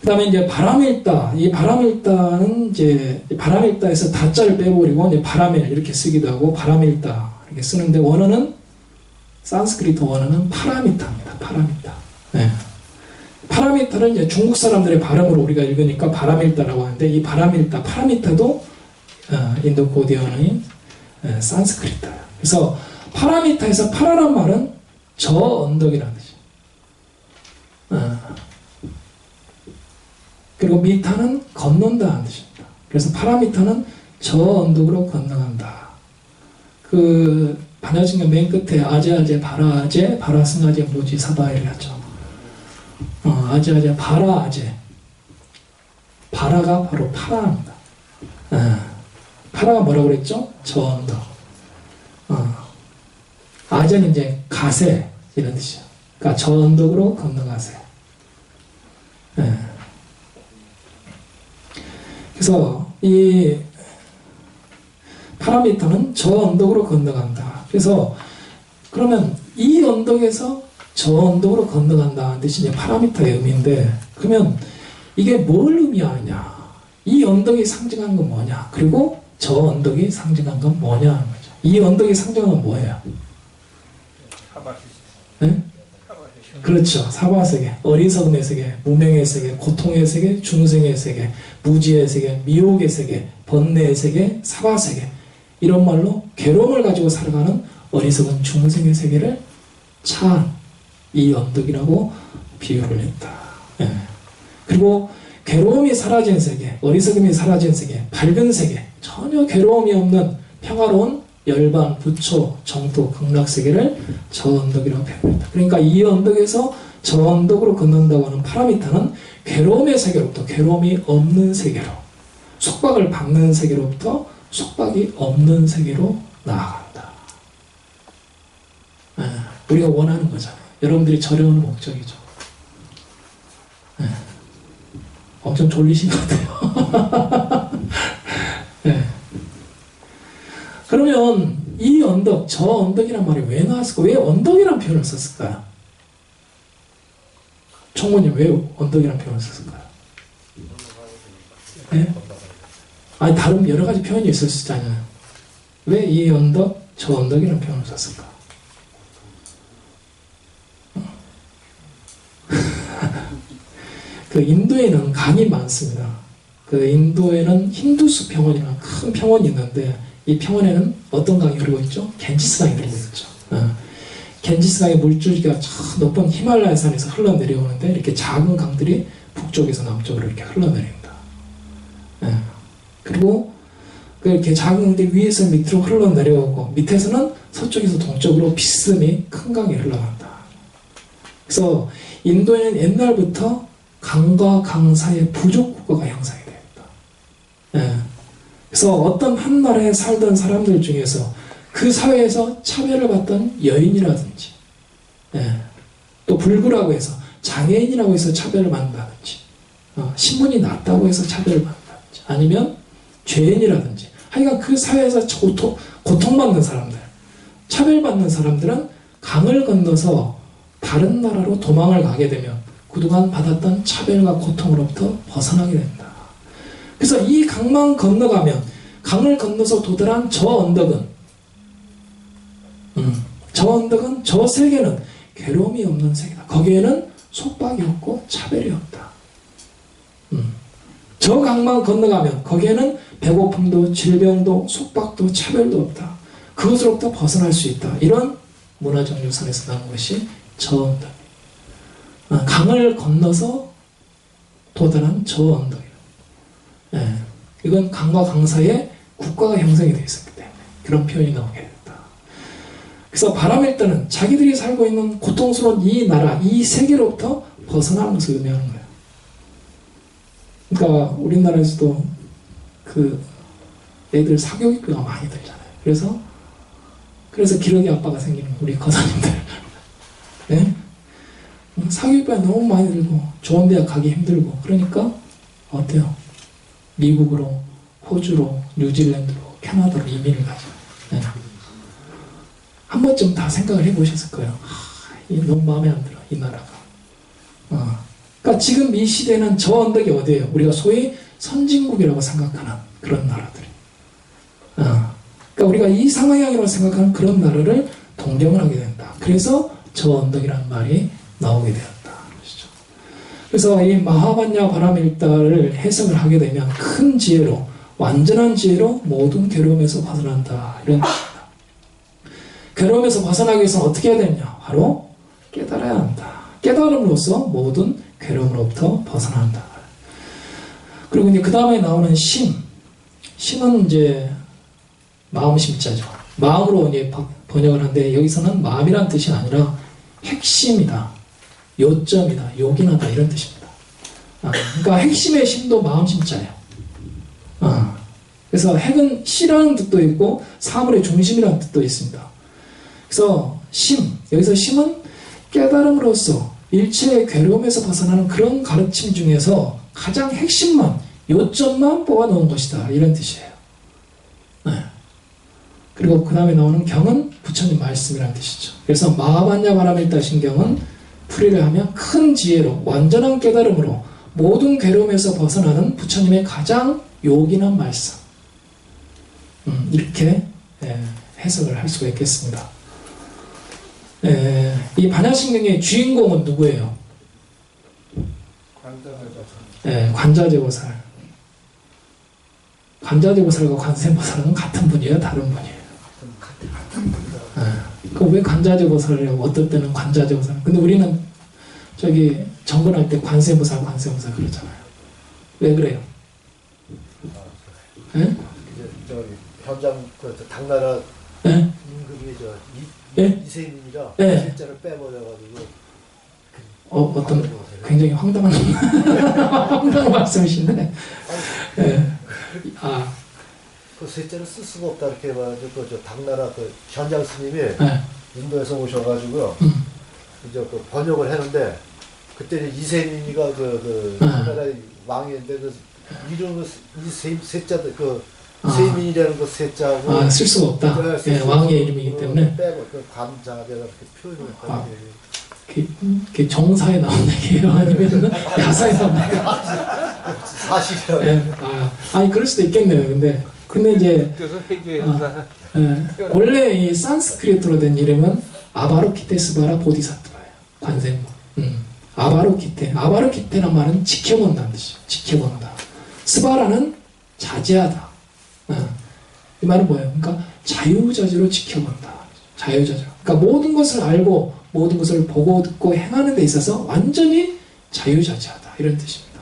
그 다음에 이제 바람일다. 이 바람일다는 이제 바람일다에서 다자를 빼버리고 이제 바람일 이렇게 쓰기도 하고 바람일다 이렇게 쓰는데 원어는 산스크리트 원어는 파라미타입니다. 파라미타. 네. 파라미타는 이제 중국 사람들의 발음으로 우리가 읽으니까 바람일다라고 하는데 이 바람일다, 파라미타도 인도 고대 언어인 산스크리트예요. 그래서 파라미타에서 파라란 말은 저 언덕이라는 뜻이에요. 그리고 미타는 건넌다는 뜻입니다. 그래서 파라미타는 저 언덕으로 건너간다. 그 반야신경 맨 끝에 아제아제 바라아제 바라승아제 모지사다이를 하죠. 아제아제 바라아제 바라가 바로 파라입니다. 파라가 뭐라고 그랬죠? 저 언덕. 아제는 이제 가세 이런 뜻이에요. 그러니까 저 언덕으로 건너가세. 그래서 이 파라미터는 저 언덕으로 건너간다. 그래서 그러면 이 언덕에서 저 언덕으로 건너간다는 뜻이 이제 파라미터의 의미인데 그러면 이게 뭘 의미하느냐? 이 언덕이 상징하는 건 뭐냐? 그리고 저 언덕이 상징하는 건 뭐냐 하는 거죠. 이 언덕이 상징하는 건 뭐예요? 네? 그렇죠. 사바세계, 어리석음의 세계, 무명의 세계, 고통의 세계, 중생의 세계, 무지의 세계, 미혹의 세계, 번뇌의 세계, 사바세계 이런 말로 괴로움을 가지고 살아가는 어리석은 중생의 세계를 차한 이 언덕이라고 비유를 했다. 예. 그리고 괴로움이 사라진 세계, 어리석음이 사라진 세계, 밝은 세계, 전혀 괴로움이 없는 평화로운 열반, 부처, 정토, 극락세계를 저 언덕이라고 표현합니다. 그러니까 이 언덕에서 저 언덕으로 걷는다고 하는 파라미타는 괴로움의 세계로부터 괴로움이 없는 세계로, 속박을 받는 세계로부터 속박이 없는 세계로 나아간다. 우리가 원하는 거잖아요. 여러분들이 저려오는 목적이죠. 엄청 졸리신 것 같아요. 네. 그러면 이 언덕, 저 언덕이란 말이 왜 나왔을까? 왜 언덕이란 표현을 썼을까요? 총무님 왜 언덕이란 표현을 썼을까요? 네? 아니 다른 여러 가지 표현이 있을 수 있잖아요. 왜 이 언덕, 저 언덕이란 표현을 썼을까? 그 인도에는 강이 많습니다. 그 인도에는 힌두스 평원이라는 큰 평원이 있는데 이 평원에는 어떤 강이 흐르고 있죠? 겐지스 강이 흐르고 있죠. 겐지스 강의 물줄기가 저 높은 히말라야 산에서 흘러내려오는데 이렇게 작은 강들이 북쪽에서 남쪽으로 이렇게 흘러내립니다. 그리고 이렇게 작은 강들이 위에서 밑으로 흘러내려오고 밑에서는 서쪽에서 동쪽으로 비스듬히 큰 강이 흘러간다. 그래서 인도에는 옛날부터 강과 강 사이에 부족 국가가 형성이 됩니다. 그래서 어떤 한 나라에 살던 사람들 중에서 그 사회에서 차별을 받던 여인이라든지 또 불구라고 해서 장애인이라고 해서 차별을 받는다든지 신분이 낮다고 해서 차별을 받는다든지 아니면 죄인이라든지 하여간 그 사회에서 고통받는 사람들 차별받는 사람들은 강을 건너서 다른 나라로 도망을 가게 되면 그동안 받았던 차별과 고통으로부터 벗어나게 된다. 그래서 이 강만 건너가면 강을 건너서 도달한 저 언덕은 저 세계는 괴로움이 없는 세계다. 거기에는 속박이 없고 차별이 없다. 저 강만 건너가면 거기에는 배고픔도 질병도 속박도 차별도 없다. 그것으로부터 벗어날 수 있다. 이런 문화적 유산에서 나온 것이 저 언덕. 강을 건너서 도달한 저 언덕. 이건 강과 강 사이에 국가가 형성이 되어 있었기 때문에 그런 표현이 나오게 됐다. 그래서 바람일단은 자기들이 살고 있는 고통스러운 이 나라, 이 세계로부터 벗어나는 것을 의미하는 거예요. 그러니까 우리나라에서도 그 애들 사교육비가 많이 들잖아요. 그래서 기러기 아빠가 생기는 거예요. 우리 거사님들. 네? 사교육비가 너무 많이 들고 좋은 대학 가기 힘들고 그러니까 어때요? 미국으로, 호주로, 뉴질랜드로, 캐나다로 이민을 가죠. 네. 한 번쯤 다 생각을 해보셨을 거예요. 너무 마음에 안 들어, 이 나라가. 그러니까 지금 이 시대는 저 언덕이 어디예요? 우리가 소위 선진국이라고 생각하는 그런 나라들이. 그러니까 우리가 이 상하향이라고 생각하는 그런 나라를 동경을 하게 된다. 그래서 저 언덕이라는 말이 나오게 되었다. 그래서 이 마하반야 바람일다를 해석을 하게 되면 큰 지혜로, 완전한 지혜로 모든 괴로움에서 벗어난다. 이런 뜻입니다. 괴로움에서 벗어나기 위해서는 어떻게 해야 되느냐? 바로 깨달아야 한다. 깨달음으로써 모든 괴로움으로부터 벗어난다. 그리고 이제 그 다음에 나오는 심. 심은 이제 마음 심자죠. 마음으로 이제 번역을 하는데 여기서는 마음이란 뜻이 아니라 핵심이다. 요점이다. 요긴하다. 이런 뜻입니다. 그러니까 핵심의 심도 마음 심자예요. 그래서 핵은 씨라는 뜻도 있고 사물의 중심이라는 뜻도 있습니다. 그래서 심, 여기서 심은 깨달음으로써 일체의 괴로움에서 벗어나는 그런 가르침 중에서 가장 핵심만, 요점만 뽑아놓은 것이다. 이런 뜻이에요. 네. 그리고 그 다음에 나오는 경은 부처님 말씀이라는 뜻이죠. 그래서 마하반야 바람일다 신경은 풀이를 하면 큰 지혜로, 완전한 깨달음으로 모든 괴로움에서 벗어나는 부처님의 가장 요긴한 말씀. 이렇게 해석을 할 수가 있겠습니다. 이 반야신경의 주인공은 누구예요? 관자재보살. 관자재보살과 관세음보살은 같은 분이에요? 다른 분이에요? 같은 분이다. 그럼 왜 관자재보살이라고 어떨 때는 관자재보살? 근데 우리는 저기 정근할 때 관세음보살 그러잖아요. 왜 그래요? 저기 현장 그 당나라 임금이 이세민이라 실제를 빼버려가지고 어떤 굉장히 황당한 황당한 말씀이신데 그 셋째를 쓸 수가 없다 이렇게 해가지고 저 당나라 그 현장 스님이 인도에서 오셔가지고요 이제 그 번역을 했는데 그때 이세민이가 그 당나라의 왕이었는데 그 이름을 이 셋자들 그 세민이라는 그 셋자하고 쓸 수가 없다. 왕의 이름이기 때문에 빼고 그 관자가 이렇게 표현을 했다. 그게 정사에 나온 얘기예요? 아니면 야사에 나온 얘기예요? 사실이요. 아니 그럴 수도 있겠네요. 근데 이제 원래 이 산스크리트로 된 이름은 아바로키테스바라 보디사트바예요. 관세음. 아바로키테란 말은 지켜본다는 뜻이죠. 지켜본다. 스바라는 자제하다. 이 말은 뭐예요? 그러니까 자유자재로 지켜본다. 자유자재로. 그러니까 모든 것을 알고 모든 것을 보고 듣고 행하는 데 있어서 완전히 자유자재하다. 이런 뜻입니다.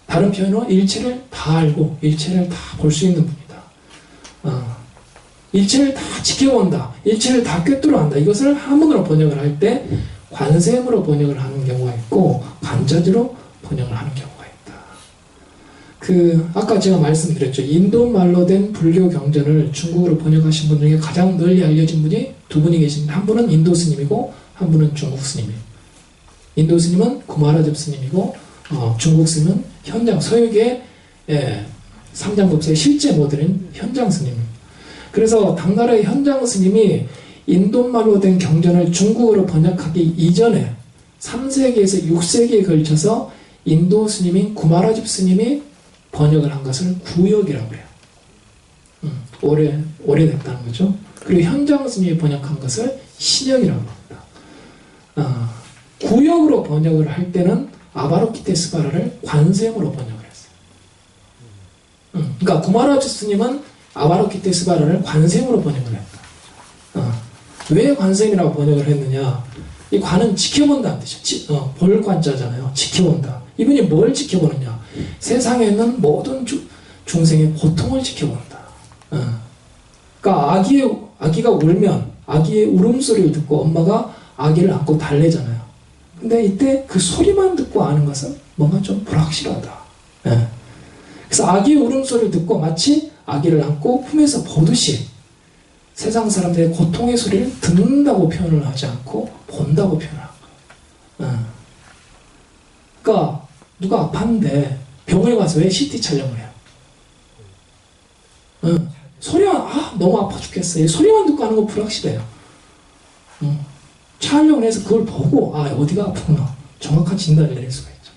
다른 표현으로 일체를 다 알고 일체를 다 볼 수 있는 분이다. 일체를 다 지켜본다. 일체를 다 꿰뚫어한다. 이것을 한문으로 번역을 할 때 관세음으로 번역을 하는 경우가 있고 관자재로 번역을 하는 경우가 있다. 아까 제가 말씀드렸죠. 인도 말로 된 불교 경전을 중국어로 번역하신 분 중에 가장 널리 알려진 분이 두 분이 계십니다. 한 분은 인도 스님이고 한 분은 중국 스님이에요. 인도 스님은 구마라집 스님이고 중국 스님은 현장 서유계의 삼장법사의 실제 모델인 현장 스님입니다. 그래서 당나라의 현장 스님이 인도말로 된 경전을 중국어로 번역하기 이전에 3세기에서 6세기에 걸쳐서 인도 스님인 구마라집 스님이 번역을 한 것을 구역이라고 그래요. 오래됐다는 거죠. 그리고 현장 스님이 번역한 것을 신역이라고 합니다. 구역으로 번역을 할 때는 아바로키테스바라를 관세음으로 번역을 했어요. 그러니까 구마라집 스님은 아바로키테스바라를 관세음으로 번역을 했다. 왜 관세음이라고 번역을 했느냐? 이 관은 지켜본다는 뜻이에요. 볼 관자잖아요. 지켜본다. 이분이 뭘 지켜보느냐? 세상에 있는 모든 중생의 고통을 지켜본다. 그러니까 아기가 울면 아기의 울음소리를 듣고 엄마가 아기를 안고 달래잖아요. 근데 이때 그 소리만 듣고 아는 것은 뭔가 좀 불확실하다. 예. 그래서 아기의 울음소리를 듣고 마치 아기를 안고 품에서 보듯이 세상 사람들의 고통의 소리를 듣는다고 표현을 하지 않고 본다고 표현을 한 거예요. 예. 그러니까 누가 아팠는데 병원에 가서 왜 CT 촬영을 해요? 소리만 너무 아파 죽겠어. 이 소리만 듣고 하는 거 불확실해요. 촬영을 해서 그걸 보고 어디가 아프구나 정확한 진단을 내릴 수가 있죠.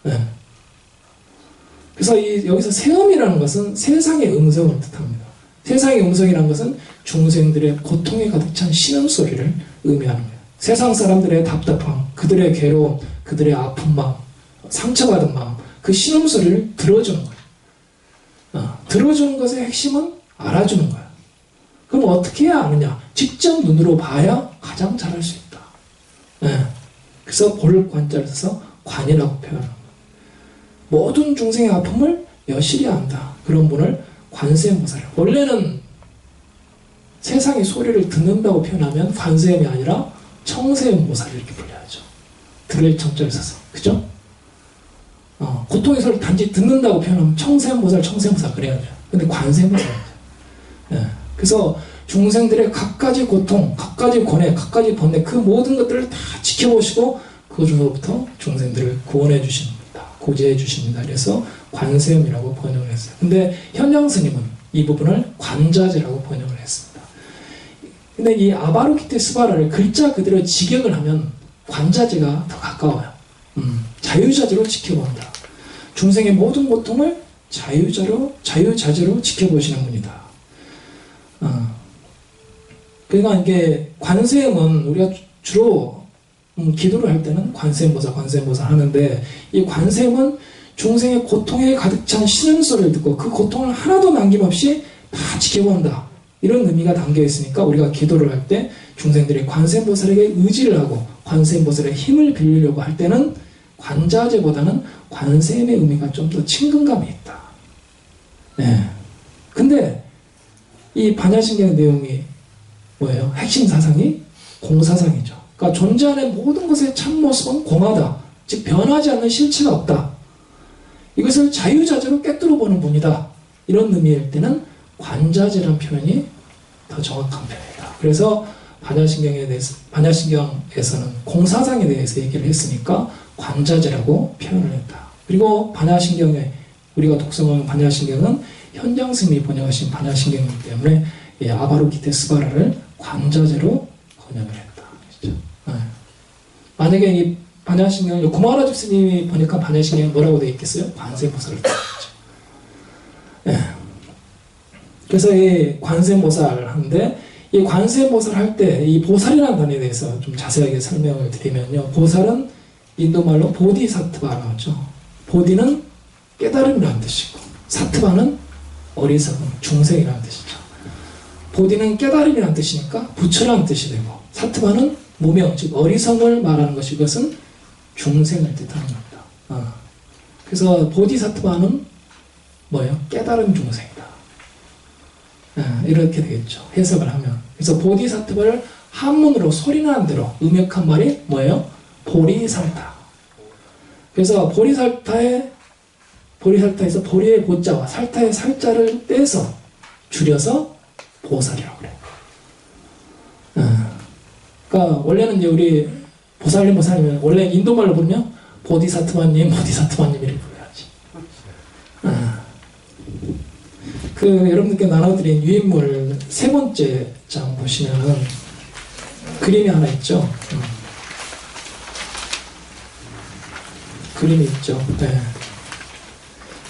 네. 그래서 여기서 세음이라는 것은 세상의 음성을 뜻합니다. 세상의 음성이라는 것은 중생들의 고통에 가득 찬 신음소리를 의미하는 거예요. 세상 사람들의 답답함, 그들의 괴로움, 그들의 아픈 마음, 상처받은 마음, 그 신음소리를 들어주는 거예요. 들어주는 것의 핵심은 알아주는 거예요. 그럼 어떻게 해야 아느냐? 직접 눈으로 봐야 가장 잘할 수 있다. 네. 그래서 볼 관자를 써서 관이라고 표현합니다. 모든 중생의 아픔을 여실히 안다. 그런 분을 관세음보살. 원래는 세상의 소리를 듣는다고 표현하면 관세음이 아니라 청세음보살 이렇게 불려야죠. 들을 청자를 써서. 그죠? 고통의 소리를 단지 듣는다고 표현하면 청세음보살 그래야 돼요. 근데 관세음보살이죠. 네. 그래서 중생들의 각가지 고통, 각가지 고뇌, 각가지 번뇌 그 모든 것들을 다 지켜보시고 그중으로부터 중생들을 구원해 주십니다. 구제해 주십니다. 그래서 관세음이라고 번역을 했어요. 근데 현장 스님은 이 부분을 관자재라고 번역을 했습니다. 근데 이 아바로키테스바라를 글자 그대로 직역을 하면 관자재가 더 가까워요. 자유자재로 지켜본다. 중생의 모든 고통을 자유자재로 지켜보시는 분이다. 그러니까 이게 관세음은 우리가 주로 기도를 할 때는 관세음보살 하는데 이 관세음은 중생의 고통에 가득 찬 신음소리를 듣고 그 고통을 하나도 남김없이 다 지켜본다. 이런 의미가 담겨 있으니까 우리가 기도를 할 때 중생들이 관세음보살에게 의지를 하고 관세음보살의 힘을 빌리려고 할 때는 관자재보다는 관세음의 의미가 좀 더 친근감이 있다. 네. 근데 이 반야신경의 내용이 뭐예요? 핵심 사상이 공사상이죠. 그러니까 존재하는 모든 것의 참모습은 공하다. 즉 변하지 않는 실체가 없다. 이것을 자유자재로 꿰뚫어 보는 분이다. 이런 의미일 때는 관자재라는 표현이 더 정확한 표현이다. 그래서 반야신경에서는 공사상에 대해서 얘기를 했으니까 관자재라고 표현을 했다. 그리고 반야신경에 우리가 독성하는 반야신경은 현장스님이 번역하신 반야신경이기 때문에 아바로키테스바라를 관자재로 번역을 했다. 그렇죠? 네. 만약에 이 반야신경 구마라집 스님이 번역한 반야신경이 뭐라고 되어 있겠어요? 관세보살을 되어 있죠. 네. 그래서 이 관세보살 하는데 이 관세보살 할 때 이 보살이라는 단어에 대해서 좀 자세하게 설명을 드리면요. 보살은 인도말로 보디사트바라고 하죠. 보디는 깨달음이라는 뜻이고 사트바는 어리석은 중생이라는 뜻이죠. 보디는 깨달음이라는 뜻이니까 부처라는 뜻이 되고 사트바는 무명, 즉 어리석음을 말하는 것이 이것은 중생을 뜻하는 겁니다. 그래서 보디사트바는 뭐예요? 깨달은 중생이다. 이렇게 되겠죠. 해석을 하면. 그래서 보디사트바를 한문으로 소리나는 대로 음역한 말이 뭐예요? 보리살타. 그래서 보리살타에서 보리의 보자와 살타의 살자를 떼서 줄여서 보살이라고 그래요. 그러니까 원래는 이제 우리 보살님 원래 인도말로 부르면 보디사트바님 이렇게 불러야지. 여러분들께 나눠드린 유인물 세 번째 장 보시면은 그림이 하나 있죠. 그림이 있죠. 네.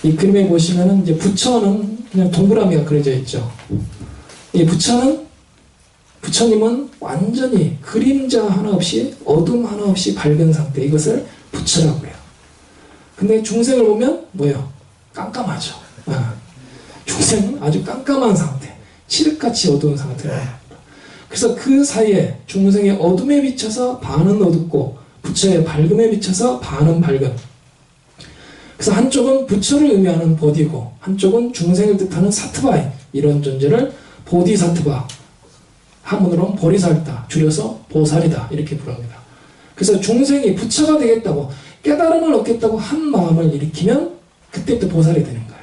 이 그림에 보시면은 이제 부처는 그냥 동그라미가 그려져 있죠. 이 부처님은 완전히 그림자 하나 없이 어둠 하나 없이 밝은 상태, 이것을 부처라고 해요. 근데 중생을 보면 뭐예요? 깜깜하죠. 중생은 아주 깜깜한 상태, 칠흑같이 어두운 상태예요. 그래서 그 사이에 중생의 어둠에 비쳐서 반은 어둡고 부처의 밝음에 비쳐서 반은 밝은, 그래서 한쪽은 부처를 의미하는 보디고 한쪽은 중생을 뜻하는 사트바이, 이런 존재를 보디사트바, 한문으로는 보리살다, 줄여서 보살이다 이렇게 부릅니다. 그래서 중생이 부처가 되겠다고 깨달음을 얻겠다고 한 마음을 일으키면 그때부터 보살이 되는 거예요.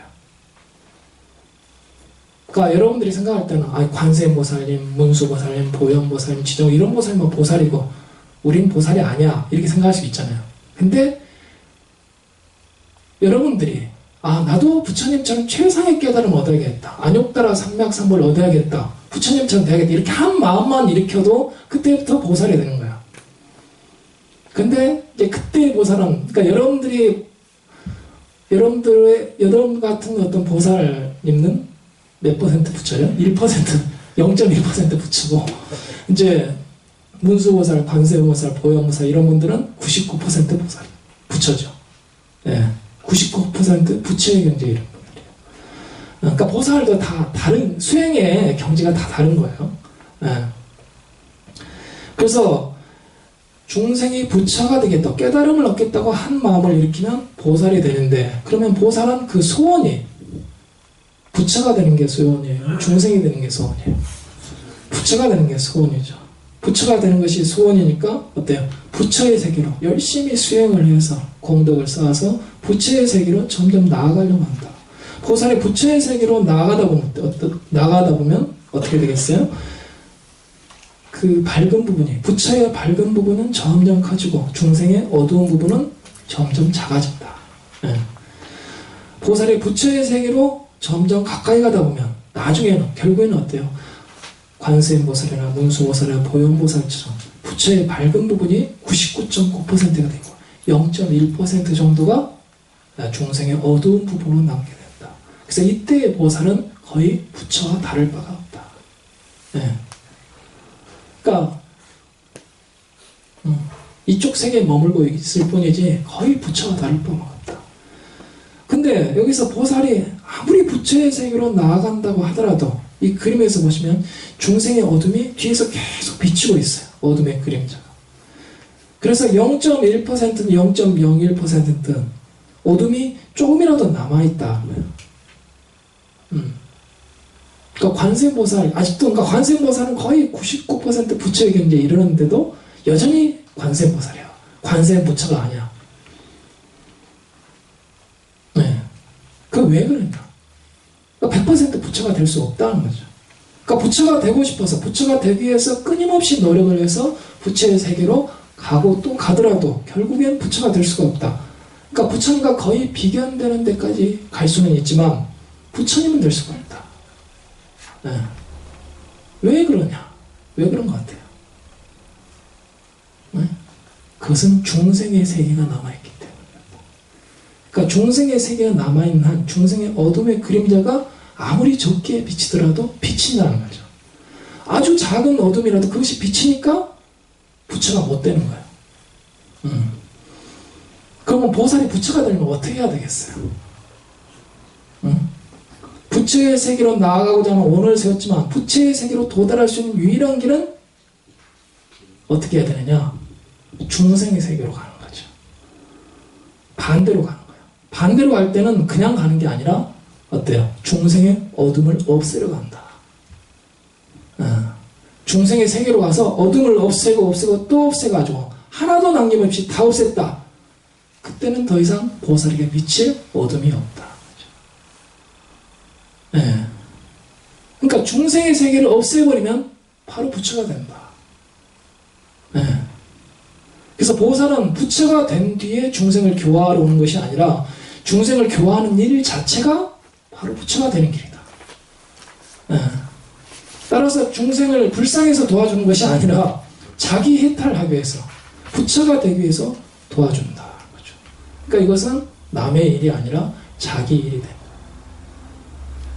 그러니까 여러분들이 생각할 때는 관세음보살님, 문수보살님, 보현보살님, 지정 이런 보살님은 보살이고 우린 보살이 아니야 이렇게 생각할 수 있잖아요. 근데 여러분들이 나도 부처님처럼 최상의 깨달음을 얻어야겠다, 안욕따라 삼맥삼보를 얻어야겠다, 부처님처럼 돼야겠다 이렇게 한 마음만 일으켜도 그때부터 보살이 되는 거야. 근데 이제 그때의 보살은, 그러니까 여러분 같은 어떤 보살님은 몇 퍼센트 부처요? 1%, 0.1% 부처고, 이제 문수보살, 관세음보살, 보현보살 이런 분들은 99% 보살, 부처죠. 예, 99% 부처의 경제 이런 분들이에요. 그러니까 보살도 다 다른, 수행의 경지가 다 다른 거예요. 예. 그래서 중생이 부처가 되겠다, 깨달음을 얻겠다고 한 마음을 일으키면 보살이 되는데, 그러면 보살은 그 소원이 부처가 되는 게 소원이에요? 중생이 되는 게 소원이에요? 부처가 되는 게 소원이죠. 부처가 되는 것이 소원이니까 어때요? 부처의 세계로 열심히 수행을 해서 공덕을 쌓아서 부처의 세계로 점점 나아가려고 한다. 보살이 부처의 세계로 나아가다 보면 어떻게 되겠어요? 그 밝은 부분이, 부처의 밝은 부분은 점점 커지고 중생의 어두운 부분은 점점 작아진다. 예. 보살이 부처의 세계로 점점 가까이 가다 보면 나중에는, 결국에는 어때요? 관세음보살이나 문수보살이나 보현보살처럼 부처의 밝은 부분이 99.9%가 되고 0.1% 정도가 중생의 어두운 부분으로 남게 된다. 그래서 이때의 보살은 거의 부처와 다를 바가 없다. 예. 그러니까 이쪽 세계에 머물고 있을 뿐이지 거의 부처와 다를 바가 없다. 근데 여기서 보살이 아무리 부처의 세계로 나아간다고 하더라도 이 그림에서 보시면 중생의 어둠이 뒤에서 계속 비치고 있어요. 어둠의 그림자가. 그래서 0.1%든 0.01%든 어둠이 조금이라도 남아있다. 그러니까 관세음보살, 아직도, 그러니까 관세음보살은 거의 99% 부처의 경지에 이르는데도 여전히 관세음보살이야. 관세음 부처가 아니야. 네. 그 왜 그러냐? 그러니까 100% 부처가 될 수 없다는 거죠. 그러니까 부처가 되고 싶어서, 부처가 되기 위해서 끊임없이 노력을 해서 부처의 세계로 가고 또 가더라도 결국엔 부처가 될 수가 없다. 그러니까 부처님과 거의 비견되는 데까지 갈 수는 있지만 부처님은 될 수가 없다. 네. 왜 그러냐? 왜 그런 것 같아요? 네? 그것은 중생의 세계가 남아있기 때문입니다. 그러니까 중생의 세계가 남아있는 한 중생의 어둠의 그림자가 아무리 적게 비치더라도 비친다는 거죠. 아주 작은 어둠이라도 그것이 비치니까 부처가 못 되는 거예요. 그러면 보살이 부처가 되려면 어떻게 해야 되겠어요? 부처의 세계로 나아가고자 하는 원을 세웠지만 부처의 세계로 도달할 수 있는 유일한 길은 어떻게 해야 되느냐? 중생의 세계로 가는 거죠. 반대로 가는 거예요. 반대로 갈 때는 그냥 가는 게 아니라 어때요? 중생의 어둠을 없애려 간다. 중생의 세계로 가서 어둠을 없애고 또 없애가지고 하나도 남김없이 다 없앴다. 그때는 더 이상 보살에게 비칠 어둠이 없다. 네. 그러니까 중생의 세계를 없애버리면 바로 부처가 된다. 네. 그래서 보살은 부처가 된 뒤에 중생을 교화하러 오는 것이 아니라 중생을 교화하는 일 자체가 바로 부처가 되는 길이다. 네. 따라서 중생을 불쌍해서 도와주는 것이 아니라 자기 해탈하기 위해서, 부처가 되기 위해서 도와준다. 그렇죠? 그러니까 이것은 남의 일이 아니라 자기 일이 됩니다.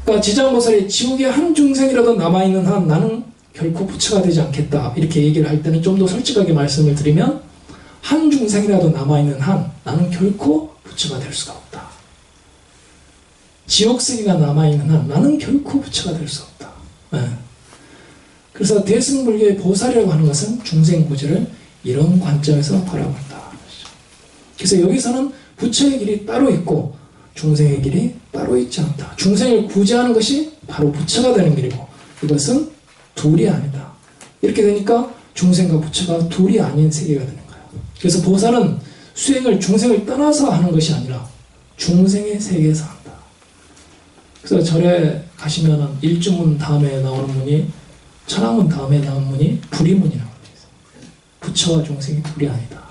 그러니까 지장보살이 지옥에 한 중생이라도 남아있는 한 나는 결코 부처가 되지 않겠다 이렇게 얘기를 할 때는 좀 더 솔직하게 말씀을 드리면, 한 중생이라도 남아있는 한 나는 결코 부처가 될 수가 없다. 지옥세계가 남아있는 한 나는 결코 부처가 될 수 없다. 네. 그래서 대승불교의 보살이라고 하는 것은 중생구제를 이런 관점에서 바라본다. 그래서 여기서는 부처의 길이 따로 있고 중생의 길이 따로 있지 않다. 중생을 구제하는 것이 바로 부처가 되는 길이고 이것은 둘이 아니다. 이렇게 되니까 중생과 부처가 둘이 아닌 세계가 되는 거예요. 그래서 보살은 수행을 중생을 떠나서 하는 것이 아니라 중생의 세계에서 한다. 그래서 절에 가시면은 일주문 다음에 나오는 문이 천하문 다음에 나오는 문이 불이문이라고 되어 있어요. 부처와 중생이 둘이 아니다.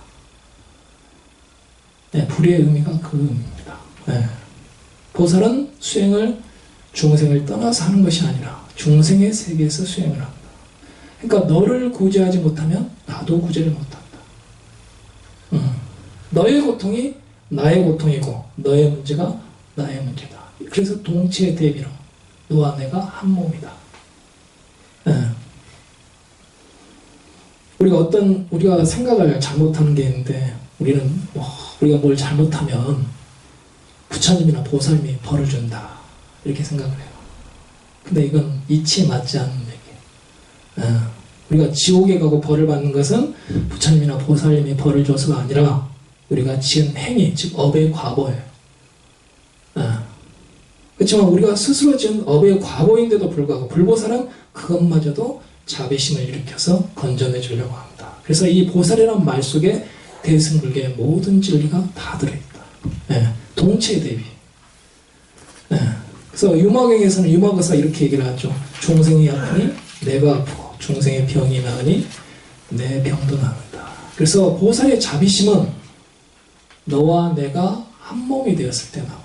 네, 불의 의미가 그 의미입니다. 네. 보살은 수행을 중생을 떠나서 하는 것이 아니라 중생의 세계에서 수행을 한다. 그러니까 너를 구제하지 못하면 나도 구제를 못한다. 너의 고통이 나의 고통이고 너의 문제가 나의 문제다. 그래서 동체 대비로 너와 내가 한 몸이다. 네. 우리가 생각을 잘못하는 게 있는데 우리가 뭘 잘못하면 부처님이나 보살님이 벌을 준다 이렇게 생각을 해요. 근데 이건 이치에 맞지 않는 얘기예요. 우리가 지옥에 가고 벌을 받는 것은 부처님이나 보살님이 벌을 줘서가 아니라 우리가 지은 행위, 즉 업의 과보예요. 그렇지만 우리가 스스로 지은 업의 과보인데도 불구하고 불보살은 그것마저도 자비심을 일으켜서 건져내 주려고 합니다. 그래서 이 보살이라는 말 속에 대승불교의 모든 진리가 다 들어있다. 동체 대비. 그래서 유마경에서는 유마거사 이렇게 얘기를 하죠. 중생이 아프니 내가 아프고 중생의 병이 나으니 내 병도 나은다. 그래서 보살의 자비심은 너와 내가 한 몸이 되었을 때 나오는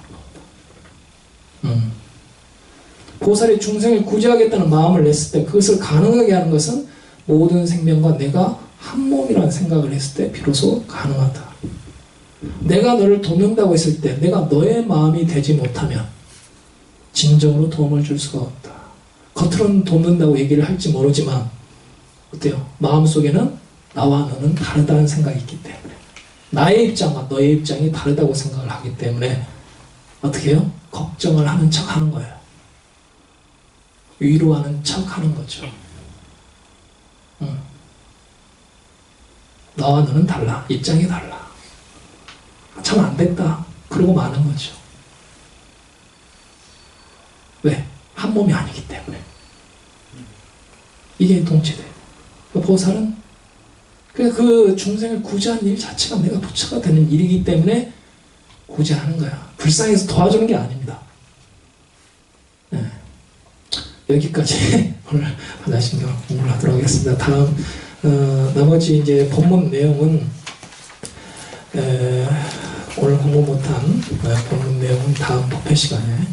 겁니다. 보살이 중생을 구제하겠다는 마음을 냈을 때 그것을 가능하게 하는 것은 모든 생명과 내가 한 몸이라는 생각을 했을 때 비로소 가능하다. 내가 너를 돕는다고 했을 때 내가 너의 마음이 되지 못하면 진정으로 도움을 줄 수가 없다. 겉으로는 돕는다고 얘기를 할지 모르지만 어때요? 마음속에는 나와 너는 다르다는 생각이 있기 때문에 나의 입장과 너의 입장이 다르다고 생각을 하기 때문에 어떻게 해요? 걱정을 하는 척 하는 거예요. 위로하는 척 하는 거죠. 나와 너는 달라. 입장이 달라. 참 안 됐다. 그러고 마는 거죠. 왜? 한 몸이 아니기 때문에. 이게 동체돼요. 보살은 그 중생을 구제하는 일 자체가 내가 부처가 되는 일이기 때문에 구제하는 거야. 불쌍해서 도와주는 게 아닙니다. 네. 여기까지 오늘 반야신경 공부를 하도록 하겠습니다. 다음 나머지 이제 본문 내용은 오늘 공부 못한 본문 내용은 다음 법회 시간에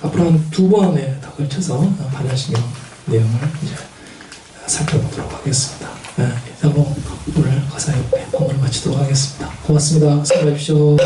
앞으로 한 2번에 더 걸쳐서 반야신경 내용을 이제 살펴보도록 하겠습니다. 이상으로 오늘 가사협회 법문을 마치도록 하겠습니다. 고맙습니다. 수고하십시오.